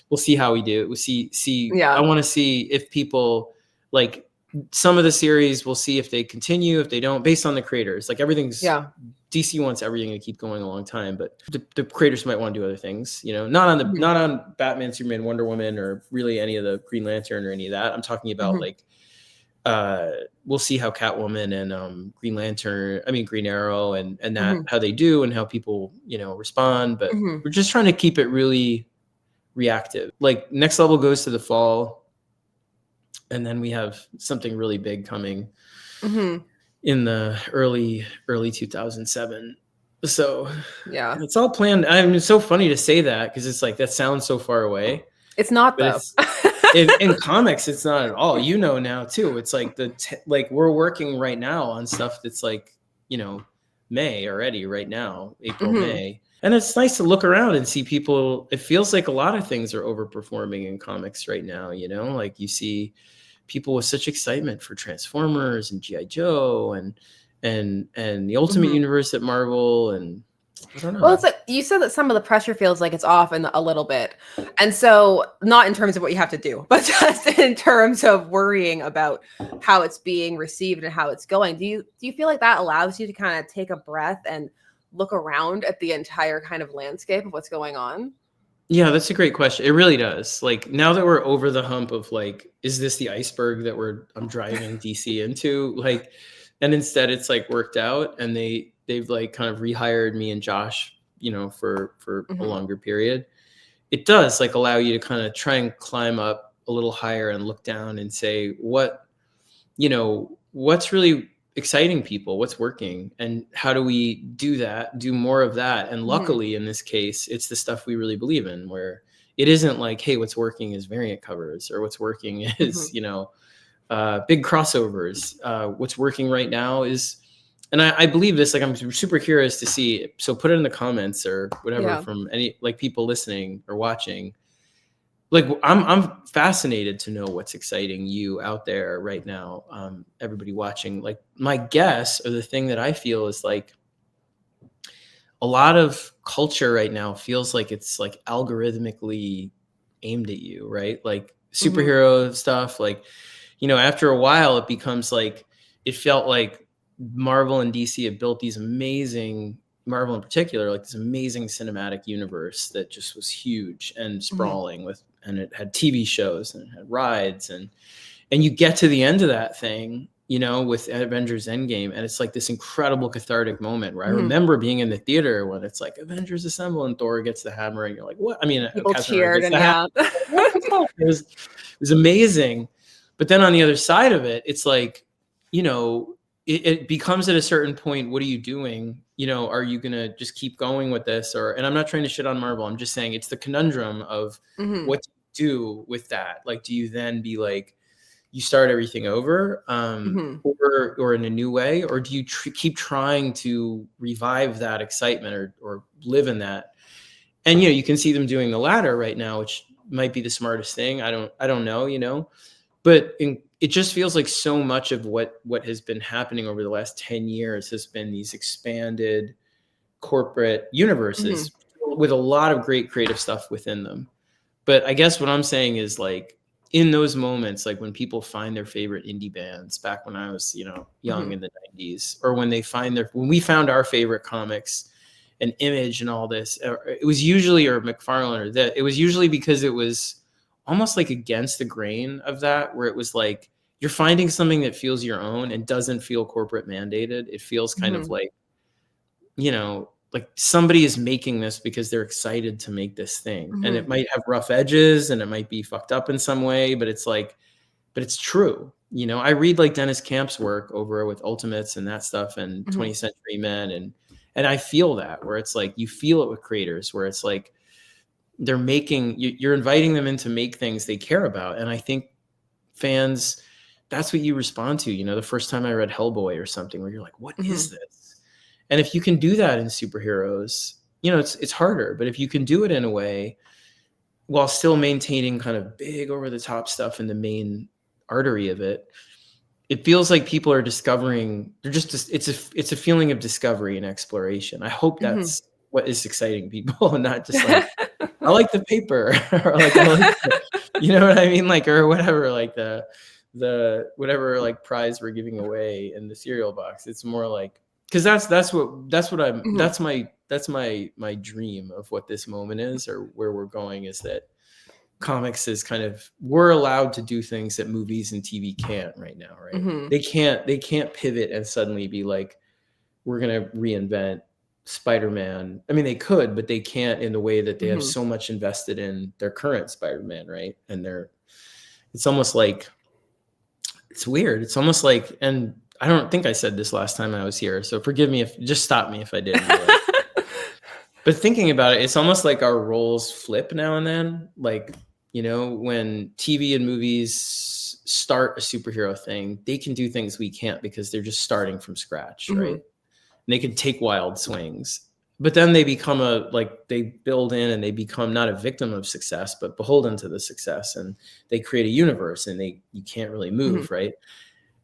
we'll see how we do it. We'll see. Yeah. I want to see if people like some of the series. We'll see if they continue, if they don't, based on the creators. Like everything's DC wants everything to keep going a long time, but the creators might want to do other things. Not on Batman, Superman, Wonder Woman, or really any of the Green Lantern or any of that. I'm talking about like we'll see how Catwoman and Green Arrow and that how they do and how people respond. But we're just trying to keep it really reactive. Like Next Level goes to the fall, and then we have something really big coming in the early 2007. So yeah, it's all planned. I mean, it's so funny to say that because it's like that sounds so far away. It's not though. In comics, it's not at all. Now too. It's like we're working right now on stuff that's like May already right now, April, May. And it's nice to look around and see people. It feels like a lot of things are overperforming in comics right now. Like you see people with such excitement for Transformers and G.I. Joe and the Ultimate Universe at Marvel. And I don't know. Well, it's like you said that some of the pressure feels like it's off a little bit. And so not in terms of what you have to do, but just in terms of worrying about how it's being received and how it's going. Do you feel like that allows you to kind of take a breath and look around at the entire kind of landscape of what's going on? Yeah, that's a great question. It really does. Like now that we're over the hump of like, is this the iceberg that I'm driving DC into? Like, and instead it's like worked out and they've like kind of rehired me and Josh, for a longer period. It does like allow you to kind of try and climb up a little higher and look down and say, what's really exciting people, what's working, and how do we do more of that? And luckily in this case, it's the stuff we really believe in, where it isn't like, hey, what's working is variant covers, or what's working is big crossovers. What's working right now is, and I believe this, like I'm super curious to see, so put it in the comments or whatever from any like people listening or watching. Like I'm fascinated to know what's exciting you out there right now. Everybody watching, like my guess, or the thing that I feel is like a lot of culture right now feels like it's like algorithmically aimed at you, right? Like superhero stuff, like, after a while it becomes like, it felt like Marvel and DC have built these amazing, Marvel in particular, like this amazing cinematic universe that just was huge and sprawling and it had TV shows and it had rides and you get to the end of that thing, with Avengers Endgame, and it's like this incredible cathartic moment where I remember being in the theater when it's like Avengers assemble and Thor gets the hammer and you're like, what? I mean, people cheered and was amazing. But then on the other side of it, it's like, you know, it becomes at a certain point, what are you doing? You know, are you going to just keep going with this? And I'm not trying to shit on Marvel. I'm just saying it's the conundrum of what to do with that. Like, do you then be like, you start everything over, or in a new way, or do you keep trying to revive that excitement or live in that? And, you know, you can see them doing the latter right now, which might be the smartest thing. I don't know, you know, but it just feels like so much of what has been happening over the last 10 years has been these expanded corporate universes with a lot of great creative stuff within them. But I guess what I'm saying is, like, in those moments, like when people find their favorite indie bands back when I was, you know, young in the 90s, or when we found our favorite comics and Image and all this, it was usually, or McFarlane, or that, it was usually because it was almost like against the grain of that, where it was like, you're finding something that feels your own and doesn't feel corporate mandated. It feels kind of like, you know, like somebody is making this because they're excited to make this thing. And it might have rough edges and it might be fucked up in some way, but it's like, but it's true. You know, I read like Dennis Camp's work over with Ultimates and that stuff, and 20th Century Men. And I feel that, where it's like, you feel it with creators, where it's like, they're making, you're inviting them in to make things they care about. And I think fans, that's what you respond to. You know, the first time I read Hellboy or something, where you're like, what is this? And if you can do that in superheroes, you know, it's harder, but if you can do it in a way while still maintaining kind of big over the top stuff in the main artery of it, it feels like people are discovering, it's a feeling of discovery and exploration. I hope that's what is exciting people, and not just like, I like the paper, or like, you know what I mean? Like, or whatever, like the whatever like prize we're giving away in the cereal box. It's more like, because that's my dream of what this moment is, or where we're going, is that comics is kind of, we're allowed to do things that movies and TV can't right now, right? They can't pivot and suddenly be like, we're gonna reinvent Spider-Man. I mean, they could, but they can't in the way that they have so much invested in their current Spider-Man, right? And it's almost like, it's weird. It's almost like, and I don't think I said this last time I was here, so forgive me, just stop me if I did. But thinking about it, it's almost like our roles flip now and then. Like, you know, when TV and movies start a superhero thing, they can do things we can't because they're just starting from scratch, right? And they can take wild swings. But then they become they build in, and they become not a victim of success, but beholden to the success. And they create a universe, and you can't really move, right?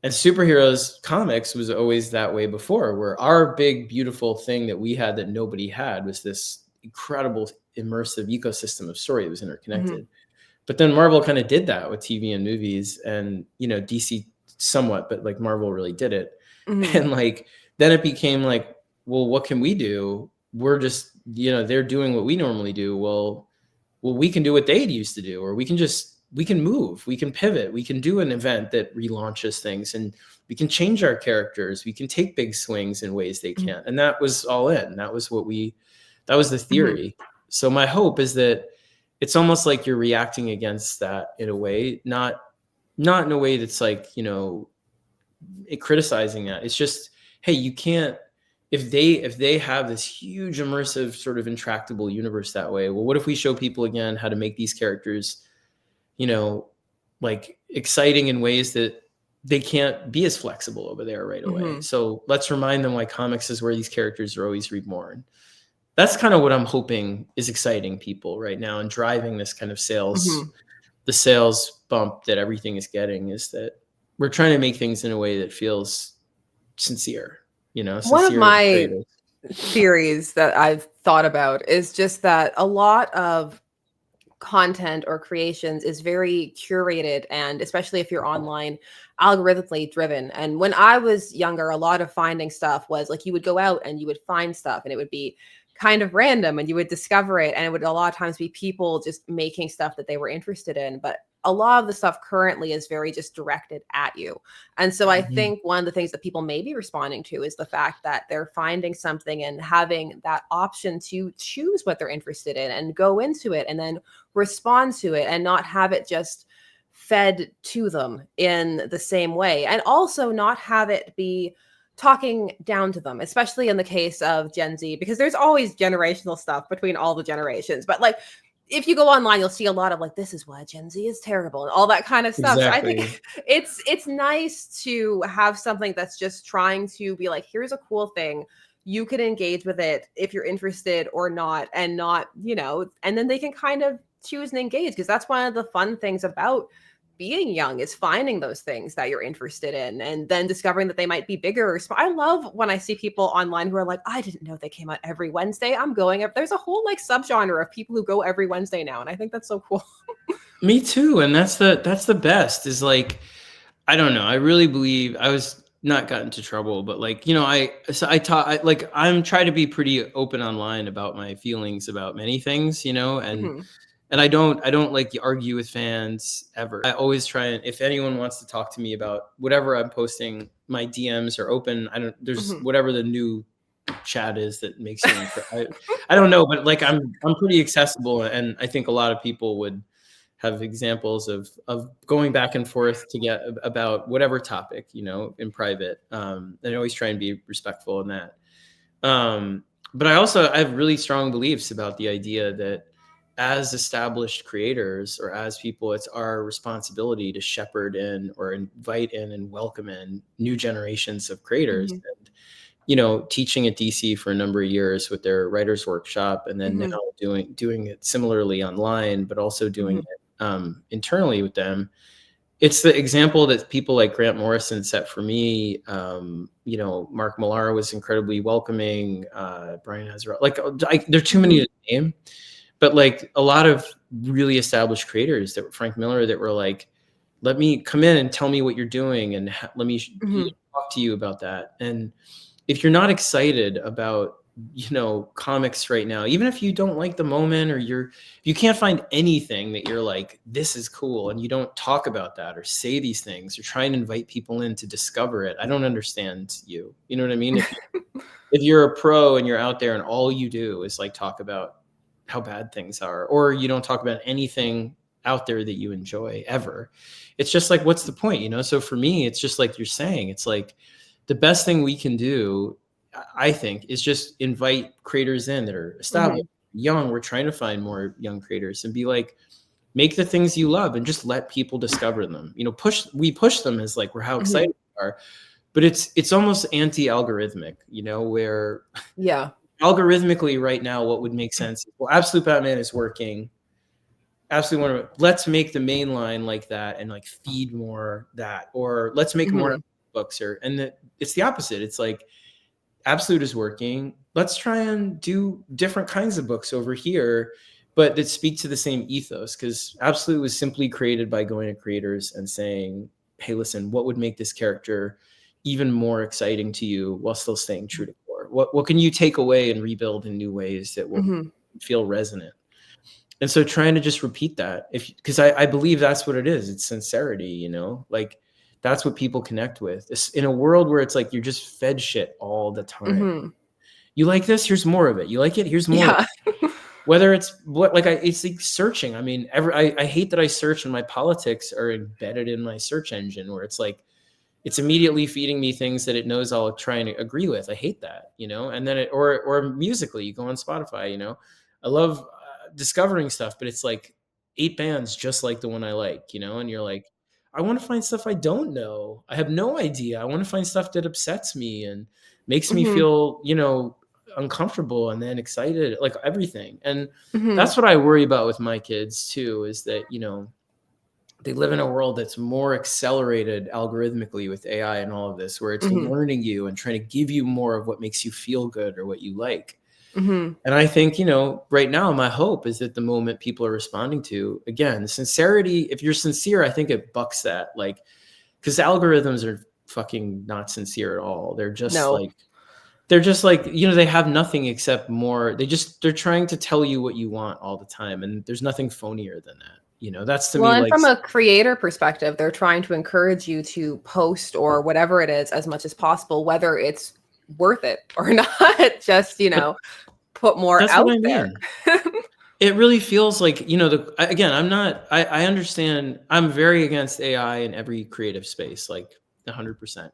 And superheroes comics was always that way before, where our big, beautiful thing that we had that nobody had was this incredible immersive ecosystem of story that was interconnected. But then Marvel kind of did that with TV and movies, and, you know, DC somewhat, but like Marvel really did it. And like, then it became like, well, what can we do? We're just, you know, they're doing what we normally do. Well, we can do what they used to do, or we can move, we can pivot, we can do an event that relaunches things, and we can change our characters. We can take big swings in ways they can't. And that was all in. That was that was the theory. So my hope is that it's almost like you're reacting against that in a way, not in a way that's like, you know, criticizing that. It's just, hey, you can't, if they have this huge immersive sort of intractable universe that way, well, what if we show people again how to make these characters, you know, like exciting in ways that they can't be as flexible over there right away. So let's remind them why comics is where these characters are always reborn. That's kind of what I'm hoping is exciting people right now and driving this kind of sales, the sales bump that everything is getting, is that we're trying to make things in a way that feels sincere, you know, One of sincere my theories that I've thought about is just that a lot of content or creations is very curated, and especially if you're online, algorithmically driven. And when I was younger, a lot of finding stuff was like, you would go out and you would find stuff, and it would be kind of random, and you would discover it, and it would a lot of times be people just making stuff that they were interested in. But a lot of the stuff currently is very just directed at you. And so I think one of the things that people may be responding to is the fact that they're finding something and having that option to choose what they're interested in and go into it and then respond to it and not have it just fed to them in the same way. And also not have it be talking down to them, especially in the case of Gen Z, because there's always generational stuff between all the generations. But like, if you go online, you'll see a lot of like, this is why Gen Z is terrible and all that kind of stuff. Exactly. So I think it's nice to have something that's just trying to be like, here's a cool thing. You can engage with it if you're interested or not, and not, and then they can kind of choose and engage, because that's one of the fun things about being young, is finding those things that you're interested in and then discovering that they might be bigger or small. I love when I see people online who are like, I didn't know they came out every Wednesday. I'm going up. There's a whole like subgenre of people who go every Wednesday now. And I think that's so cool. Me too. And that's the best, is like, I don't know. I really believe I was not got into trouble, but like, I'm trying to be pretty open online about my feelings about many things, and I don't like argue with fans ever. I always try, and if anyone wants to talk to me about whatever I'm posting, my DMs are open. There's whatever the new chat is that makes you, I don't know, but like, I'm pretty accessible. And I think a lot of people would have examples of going back and forth to get about whatever topic, in private. And I always try and be respectful in that. But I have really strong beliefs about the idea that as established creators, or as people, it's our responsibility to shepherd in or invite in and welcome in new generations of creators. And, teaching at DC for a number of years with their writers workshop, and then now doing it similarly online, but also doing it internally with them. It's the example that people like Grant Morrison set for me. Mark Millar was incredibly welcoming. Brian Azzarello, there are too many to name. But like a lot of really established creators, that were Frank Miller, that were like, let me come in and tell me what you're doing, and let me talk to you about that. And if you're not excited about, comics right now, even if you don't like the moment, or you can't find anything that you're like, this is cool, and you don't talk about that or say these things or try and invite people in to discover it, I don't understand you. You know what I mean? If you're a pro and you're out there and all you do is like talk about how bad things are, or you don't talk about anything out there that you enjoy ever, it's just like, what's the point? So for me, it's just like you're saying, it's like the best thing we can do, I think, is just invite creators in that are established, young. We're trying to find more young creators and be like, make the things you love and just let people discover them. We push them as like, we're how excited we are, but it's almost anti-algorithmic, where algorithmically right now, what would make sense? Well, Absolute Batman is working. Absolutely, let's make the main line like that and like feed more that, or let's make more books. It's the opposite. It's like Absolute is working. Let's try and do different kinds of books over here, but that speak to the same ethos. Because Absolute was simply created by going to creators and saying, "Hey, listen, what would make this character even more exciting to you while still staying true to core? What can you take away and rebuild in new ways that will feel resonant?" And so trying to just repeat that, because I believe that's what it is. It's sincerity, like that's what people connect with. In a world where it's like you're just fed shit all the time. You like this? Here's more of it. You like it? Here's more. Yeah. Whether it's it's like searching. I mean, I hate that I search and my politics are embedded in my search engine, where it's like, it's immediately feeding me things that it knows I'll try and agree with. I hate that, and then or musically, you go on Spotify, I love discovering stuff, but it's like 8 bands just like the one I like, and you're like, I want to find stuff I don't know. I have no idea. I want to find stuff that upsets me and makes me feel, uncomfortable and then excited, like everything. And that's what I worry about with my kids too, is that, they live in a world that's more accelerated algorithmically with AI and all of this, where it's learning you and trying to give you more of what makes you feel good or what you like. And I think, right now, my hope is that the moment people are responding to, again, sincerity, if you're sincere, I think it bucks that, like, because algorithms are fucking not sincere at all. They're just like, they have nothing except more. They're trying to tell you what you want all the time. And there's nothing phonier than that. That's to Well, me and like, from a creator perspective, they're trying to encourage you to post or whatever it is as much as possible, whether it's worth it or not. Just, but put more that's what out I there. mean. It really feels like, again, I understand, I'm very against AI in every creative space, like 100%,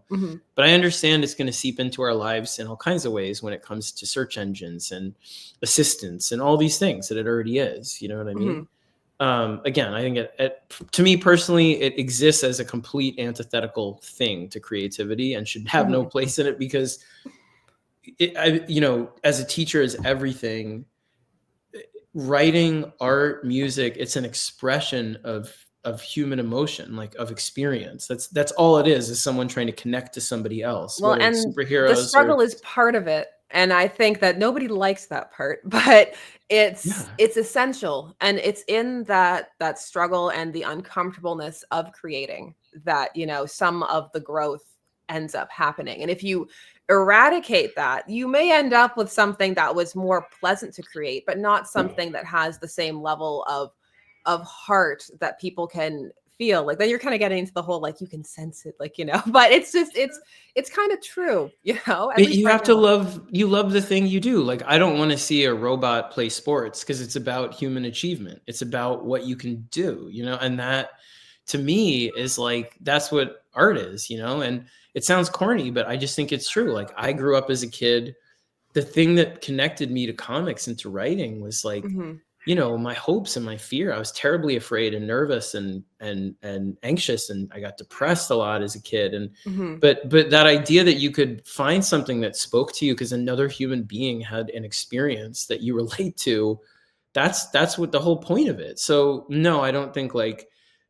Hmm. but I understand it's going to seep into our lives in all kinds of ways when it comes to search engines and assistants and all these things that it already is. You know what I mean? Hmm. Again, I think to me personally, it exists as a complete antithetical thing to creativity and should have no Hmm. place in it, because as a teacher is everything. Writing, art, music, it's an expression of human emotion, like of experience. That's all it is someone trying to connect to somebody else, Well, whether it's and the superheroes or struggle is part of it. And I think that nobody likes that part, but it's yeah. it's essential. And it's in that struggle and the uncomfortableness of creating that, some of the growth ends up happening. And if you eradicate that, you may end up with something that was more pleasant to create, but not something that has the same level of heart that people can feel. Like then you're kind of getting into the whole like you can sense it, like, but it's just it's kind of true, at But least you right have to now. love the thing you do. Like, I don't want to see a robot play sports, because it's about human achievement. It's about what you can do, and that to me is like, that's what art is, and it sounds corny, but I just think it's true. Like, I grew up as a kid, the thing that connected me to comics and to writing was like, Hmm. my hopes and my fear. I was terribly afraid and nervous and anxious, and I got depressed a lot as a kid. And Hmm. but that idea that you could find something that spoke to you because another human being had an experience that you relate to, that's what the whole point of it. So no, I don't think like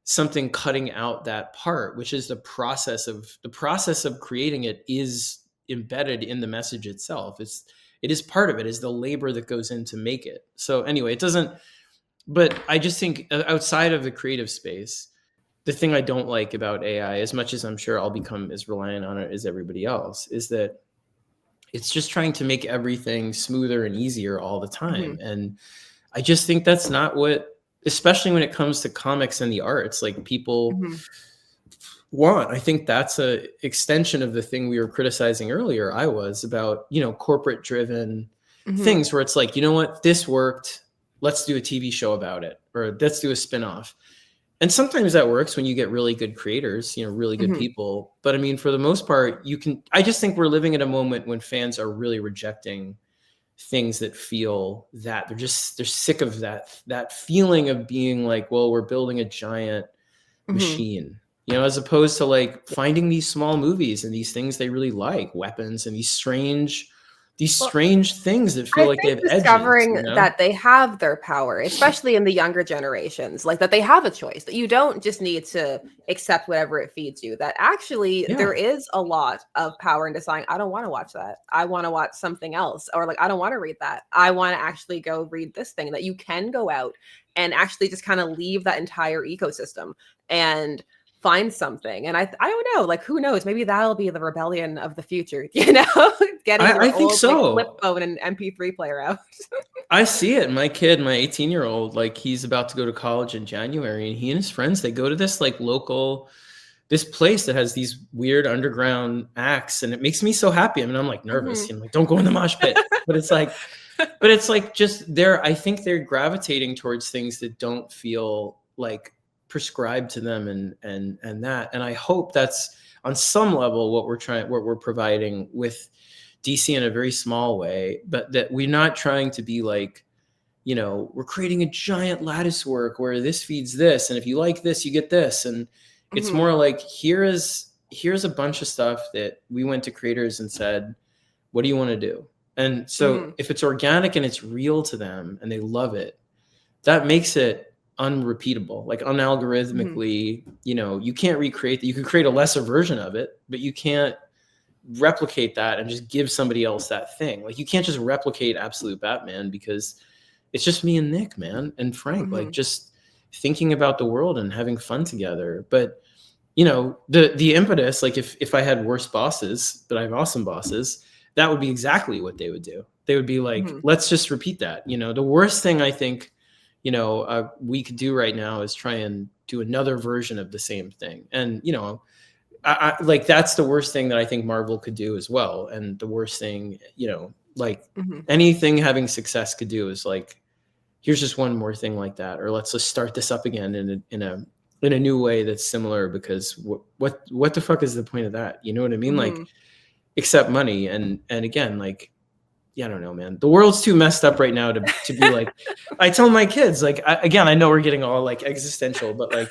something cutting out that part, which is the process of creating it, is embedded in the message itself. It is part of it, is the labor that goes in to make it. So anyway, it doesn't, but I just think outside of the creative space, the thing I don't like about AI, as much as I'm sure I'll become as reliant on it as everybody else, is that it's just trying to make everything smoother and easier all the Hmm. time. And I just think that's not what, especially when it comes to comics and the arts, like people Hmm. want. I think that's a extension of the thing we were criticizing earlier. I was about, corporate driven Hmm. things where it's like, you know what, this worked. Let's do a TV show about it, or let's do a spin-off. And sometimes that works when you get really good creators, really good Hmm. people. But I mean, for the most part, I just think we're living at a moment when fans are really rejecting things that feel that they're sick of that feeling of being like, well, we're building a giant Hmm. machine, as opposed to like finding these small movies and these things they really like, weapons and these Well, strange things that feel I like they think have edges, discovering that they have their power, especially in the younger generations, like that they have a choice, that you don't just need to accept whatever it feeds you, that actually there Yeah. is a lot of power in deciding, I don't want to watch that. I want to watch something else. Or like, I don't want to read that. I want to actually go read this thing, that you can go out and actually just kind of leave that entire ecosystem and find something. And I don't know, like who knows, maybe that'll be the rebellion of the future, getting I your think old like flip so. phone and MP3 player out. I see it. My kid, my 18-year-old, like he's about to go to college in January, and he and his friends, they go to this like local, this place that has these weird underground acts, and it makes me so happy. I mean, I'm like nervous, Mhm. like, don't go in the mosh pit. But it's like just I think they're gravitating towards things that don't feel like prescribed to them, and I hope that's on some level what we're providing with DC in a very small way, but that we're not trying to be like, we're creating a giant lattice work where this feeds this, and if you like this, you get this. And it's Mhm. more like, here's a bunch of stuff that we went to creators and said, what do you want to do? And so Mhm. if it's organic and it's real to them and they love it, that makes it unrepeatable, like Mhm. unalgorithmically. You can't recreate that. You can create a lesser version of it, but you can't replicate that and just give somebody else that thing. Like, you can't just replicate Absolute Batman, because it's just me and Nick, man, and Frank, like Mhm. just thinking about the world and having fun together. But the impetus, like if I had worse bosses, but I have awesome bosses, that would be exactly what they would do. They would be like, Mhm. let's just repeat that. The worst thing I think we could do right now is try and do another version of the same thing. And, I like, that's the worst thing that I think Marvel could do as well. And the worst thing, like anything having success could do is like, here's just one more thing like that, or let's just start this up again in a new way that's similar, because what the fuck is the point of that? You know what I mean? Like, accept money. And again, like, yeah, I don't know, man. The world's too messed up right now to be like, I tell my kids, like, again, I know we're getting all like existential, but like,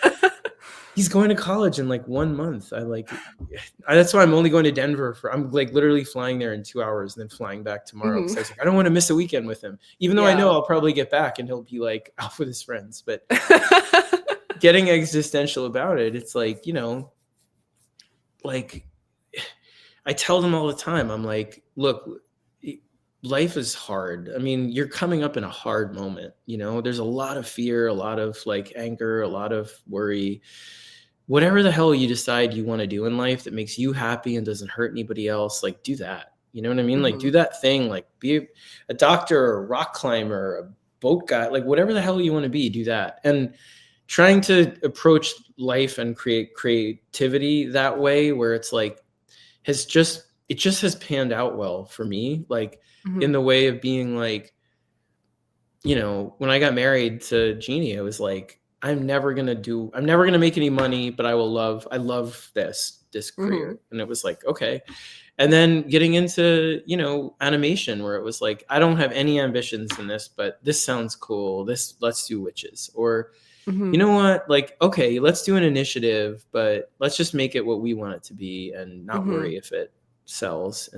he's going to college in like 1 month. That's why I'm only going to Denver I'm like literally flying there in 2 hours and then flying back tomorrow. Cause I was like, I don't want to miss a weekend with him, even though I know I'll probably get back and he'll be like out with his friends, but getting existential about it. It's like, like I tell them all the time, I'm like, look, life is hard. I mean, you're coming up in a hard moment, there's a lot of fear, a lot of like anger, a lot of worry. Whatever the hell you decide you want to do in life that makes you happy and doesn't hurt anybody else, like, do that. You know what I mean? Like, do that thing, like be a doctor or a rock climber or a boat guy, like whatever the hell you want to be, do that. And trying to approach life and create creativity that way, where it's like, it just has panned out well for me, like in the way of being like, when I got married to Jeannie, I was like, I'm never going to make any money, but I love this career. And it was like, okay. And then getting into, animation, where it was like, I don't have any ambitions in this, but this sounds cool. Let's do witches. Or, you know what, like, okay, let's do an initiative, but let's just make it what we want it to be and not worry if it sells.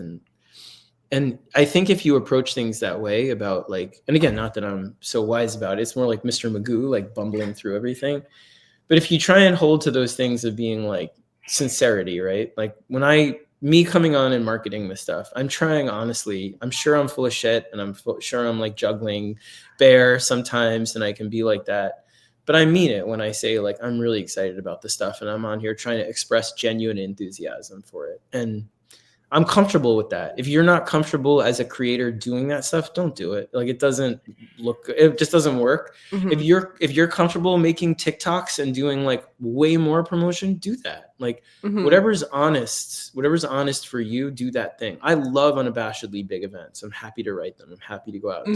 And I think if you approach things that way about like, and again, not that I'm so wise about it, it's more like Mr. Magoo, like bumbling through everything. But if you try and hold to those things of being like sincerity, right? Like me coming on and marketing this stuff, I'm trying, honestly, I'm sure I'm full of shit, and I'm sure I'm like juggling bear sometimes, and I can be like that. But I mean it when I say like, I'm really excited about this stuff, and I'm on here trying to express genuine enthusiasm for it. And I'm comfortable with that. If you're not comfortable as a creator doing that stuff, don't do it. Like, it just doesn't work. If you're comfortable making TikToks and doing like way more promotion, do that. Like, whatever's honest for you, do that thing. I love unabashedly big events. I'm happy to write them. I'm happy to go out.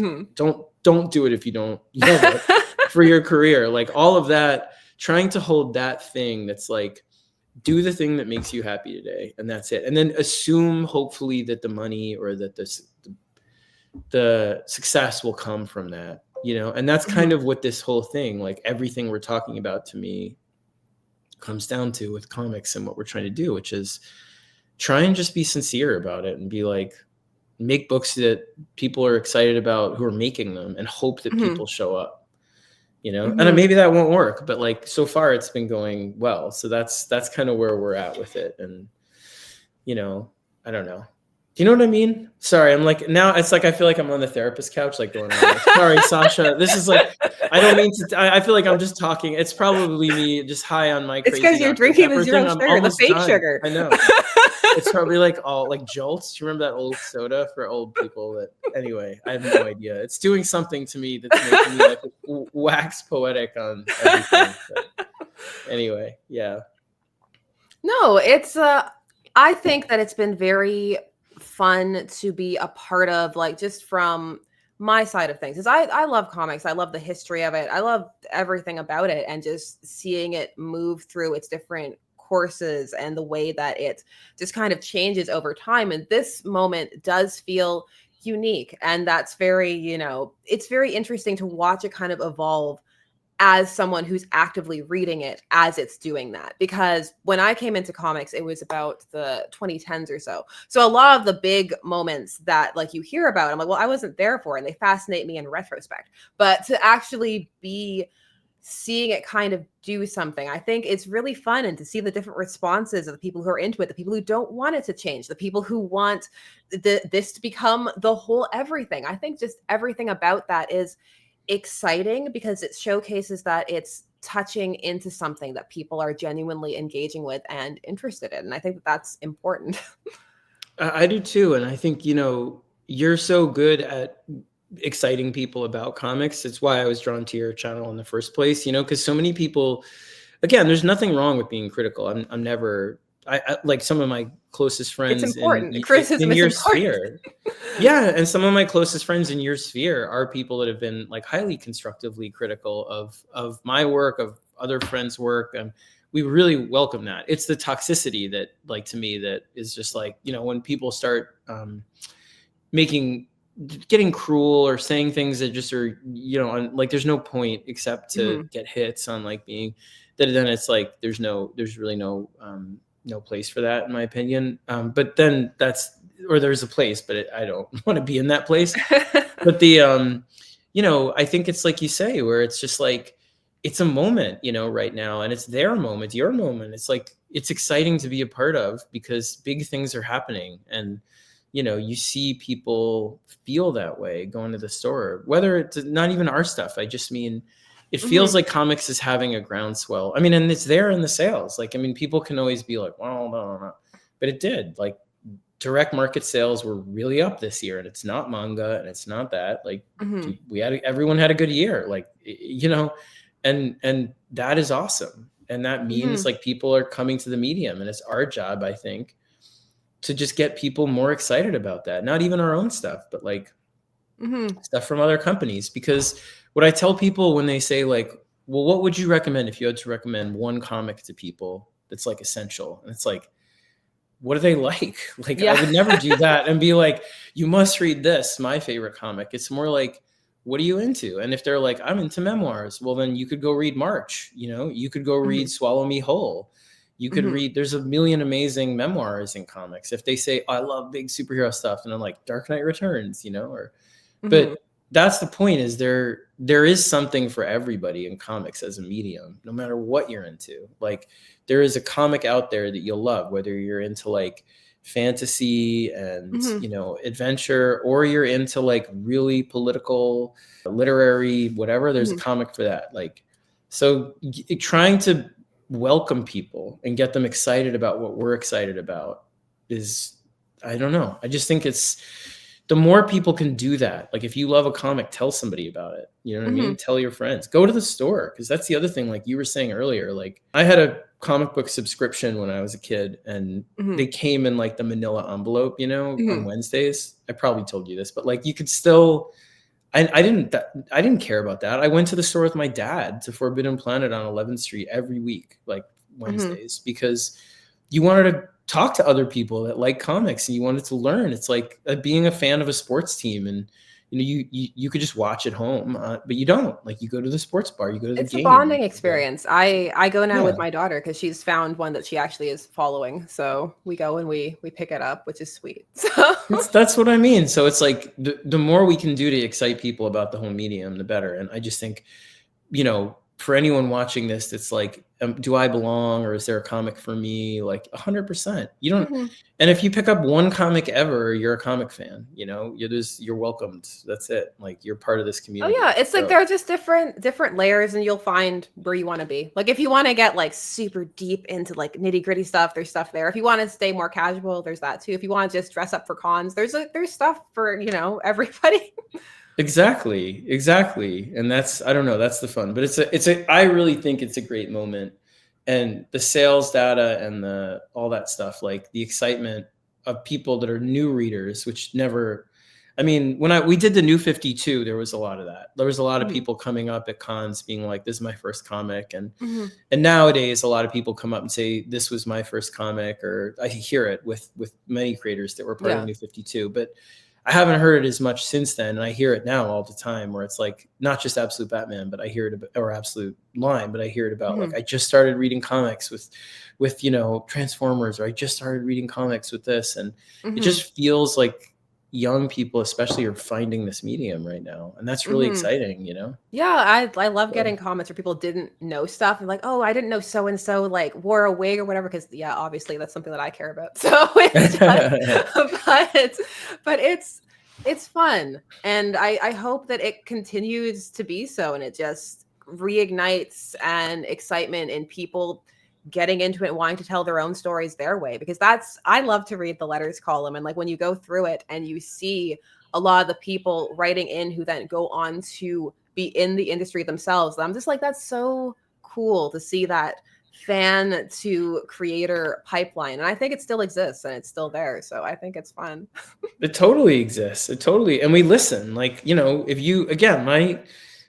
Don't do it if you don't love it for your career. Like, all of that, trying to hold that thing that's like, do the thing that makes you happy today, and that's it. And then assume, hopefully, that the money or that the success will come from that, and that's kind of what this whole thing, like everything we're talking about, to me, comes down to with comics and what we're trying to do, which is try and just be sincere about it and be like, make books that people are excited about who are making them, and hope that people show up. And maybe that won't work, but like, so far it's been going well. So that's kind of where we're at with it. And, I don't know. Do you know what I mean? Sorry. I'm like, now it's like, I feel like I'm on the therapist couch, like going, sorry, Sasha, this is like, I don't mean to, I feel like I'm just talking. It's probably me just high on my crazy. It's because you're drinking the zero sugar, the fake sugar. I know. It's probably like all like Jolts. Do you remember that old soda for old people? That, anyway, I have no idea. It's doing something to me that's making me like wax poetic on everything. But anyway, yeah. No, it's I think that it's been very fun to be a part of, like, just from my side of things. Because I love comics. I love the history of it. I love everything about it, and just seeing it move through its different courses and the way that it just kind of changes over time. And this moment does feel unique, and that's very, it's very interesting to watch it kind of evolve as someone who's actively reading it as it's doing that. Because when I came into comics, it was about the 2010s or so. So a lot of the big moments that like you hear about, I'm like, well, I wasn't there for, and they fascinate me in retrospect. But to actually be seeing it kind of do something, I think it's really fun. And to see the different responses of the people who are into it, the people who don't want it to change, the people who want this to become the whole everything. I think just everything about that is exciting, because it showcases that it's touching into something that people are genuinely engaging with and interested in. And I think that that's important. I do too. And I think, you're so good at exciting people about comics. It's why I was drawn to your channel in the first place, you know, because so many people, again, there's nothing wrong with being critical. I'm never, I like some of my closest It's friends important. Criticism in is your important. sphere. Yeah, and some of my closest friends in your sphere are people that have been like highly constructively critical of my work, of other friends' work, and we really welcome that. It's the toxicity that, like, to me, that is just like, you know, when people start making getting cruel or saying things that just are, you know, like there's no point except to get hits on like being that, then it's like there's really no place for that, in my opinion. But then there's a place, but I don't want to be in that place. But the you know, I think it's like you say, where it's just like it's a moment, you know, right now, and it's their moment, your moment. It's like it's exciting to be a part of because big things are happening, and you know, you see people feel that way going to the store, whether it's not even our stuff. I just mean, it feels like comics is having a groundswell. I mean, and it's there in the sales. Like, I mean, people can always be like, well, no, but it did. Like, direct market sales were really up this year, and it's not manga, and it's not that. Like, everyone had a good year. Like, you know, and that is awesome, and that means like people are coming to the medium, and it's our job, I think, to just get people more excited about that. Not even our own stuff, but like stuff from other companies. Because what I tell people when they say like, well, what would you recommend if you had to recommend one comic to people that's like essential? And it's like, what do they like? Like, I would never do that and be like, you must read this, my favorite comic. It's more like, what are you into? And if they're like, I'm into memoirs, well, then you could go read March, you know, you could go read Swallow Me Whole. You could read, there's a million amazing memoirs in comics. If they say, I love big superhero stuff, and I'm like, Dark Knight Returns, you know, or, but that's the point, is there is something for everybody in comics as a medium, no matter what you're into. Like, there is a comic out there that you'll love, whether you're into like fantasy and, you know, adventure, or you're into like really political, literary, whatever, there's a comic for that. Like, so trying to welcome people and get them excited about what we're excited about is, I don't know. I just think it's, the more people can do that. Like, if you love a comic, tell somebody about it. You know what I mean? Tell your friends. Go to the store. Because that's the other thing, like you were saying earlier. Like, I had a comic book subscription when I was a kid, and they came in like the manila envelope, you know, on Wednesdays. I probably told you this, but like you could still, I didn't care about that. I went to the store with my dad to Forbidden Planet on 11th Street every week, like Wednesdays, because you wanted to talk to other people that like comics, and you wanted to learn. It's like being a fan of a sports team, and you know, you could just watch at home, but you don't. Like, you go to the sports bar, you go to the It's a game. bonding experience. I go now with my daughter because she's found one that she actually is following. So we go and we pick it up, which is sweet. So that's what I mean. So it's like the more we can do to excite people about the whole medium, the better. And I just think, you know, for anyone watching this, it's like, do I belong, or is there a comic for me? Like 100%. You don't. And if you pick up one comic ever, you're a comic fan. You know, you're welcomed. That's it. Like, you're part of this community. Oh yeah, it's like there are just different layers, and you'll find where you want to be. Like, if you want to get like super deep into like nitty gritty stuff, there's stuff there. If you want to stay more casual, there's that too. If you want to just dress up for cons, there's stuff for, you know, everybody. Exactly. And that's, I don't know, that's the fun. But I really think it's a great moment. And the sales data and all that stuff, like the excitement of people that are new readers, which never, I mean, when we did the New 52, there was a lot of that. There was a lot of people coming up at cons being like, this is my first comic. And nowadays, a lot of people come up and say, this was my first comic, or I hear it with many creators that were part of New 52. But I haven't heard it as much since then. And I hear it now all the time, where it's like, not just Absolute Batman, but I hear it about, or Absolute Line, but I hear it about like, I just started reading comics with, you know, Transformers, or I just started reading comics with this. And it just feels like young people especially are finding this medium right now. And that's really exciting, you know? Yeah, I love getting comments where people didn't know stuff and like, oh, I didn't know so-and-so like wore a wig or whatever, because yeah, obviously that's something that I care about. So it's just, but it's fun. And I hope that it continues to be so, and it just reignites an excitement in people getting into it and wanting to tell their own stories their way, because I love to read the letters column, and like when you go through it and you see a lot of the people writing in who then go on to be in the industry themselves. I'm just like, that's so cool to see that fan to creator pipeline. And I think it still exists and it's still there. So I think it's fun. It totally exists. It totally, and we listen. Like, you know, if you again,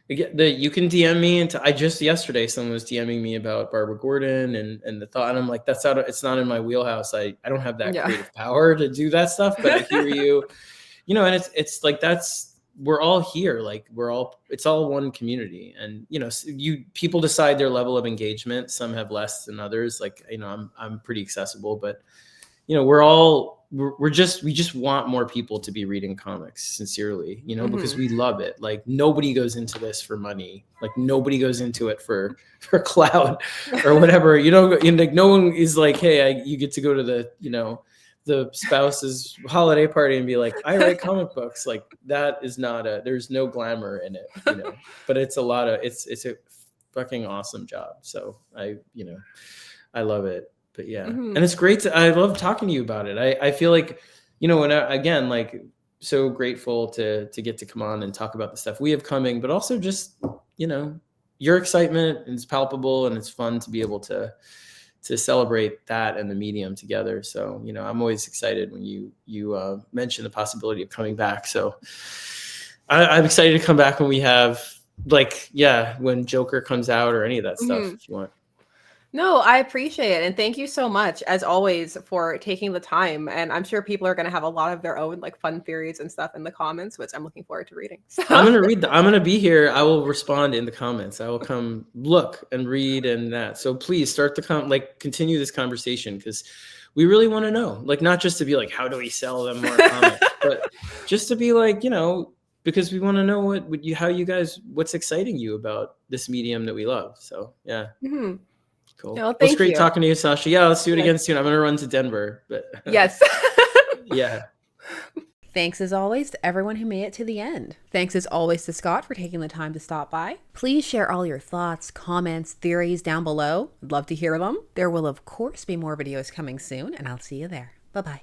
you can DM me, and I just yesterday someone was DMing me about Barbara Gordon and the thought, and I'm like, it's not in my wheelhouse. I don't have that creative power to do that stuff, but I hear you, you know, and it's like we're all here, like it's all one community, and you know, people decide their level of engagement. Some have less than others. Like, you know, I'm pretty accessible, but you know, we just want more people to be reading comics sincerely, you know, because we love it. Like, nobody goes into this for money. Like, nobody goes into it for clout or whatever, you know, and like no one is like, hey, you get to go to the spouse's holiday party and be like, I write comic books. Like, that is there's no glamour in it, you know, but it's a fucking awesome job. So I love it. But yeah, and it's great I love talking to you about it. I feel like, you know, again, like, so grateful to get to come on and talk about the stuff we have coming, but also just, you know, your excitement is palpable, and it's fun to be able to celebrate that and the medium together. So, you know, I'm always excited when you mention the possibility of coming back. So I'm excited to come back when we have, like, when Joker comes out or any of that stuff, if you want. No, I appreciate it. And thank you so much, as always, for taking the time. And I'm sure people are going to have a lot of their own like fun theories and stuff in the comments, which I'm looking forward to reading. So. I'm going to be here. I will respond in the comments. I will come look and read and that. So please start to continue this conversation, because we really want to know, like, not just to be like, how do we sell them more comics, but just to be like, you know, because we want to know what's exciting you about this medium that we love. So, yeah. Cool. No, it was great talking to you, Sasha. Yeah, let's do it again soon. I'm going to run to Denver. But yes. Yeah. Thanks as always to everyone who made it to the end. Thanks as always to Scott for taking the time to stop by. Please share all your thoughts, comments, theories down below. I'd love to hear them. There will, of course, be more videos coming soon, and I'll see you there. Bye-bye.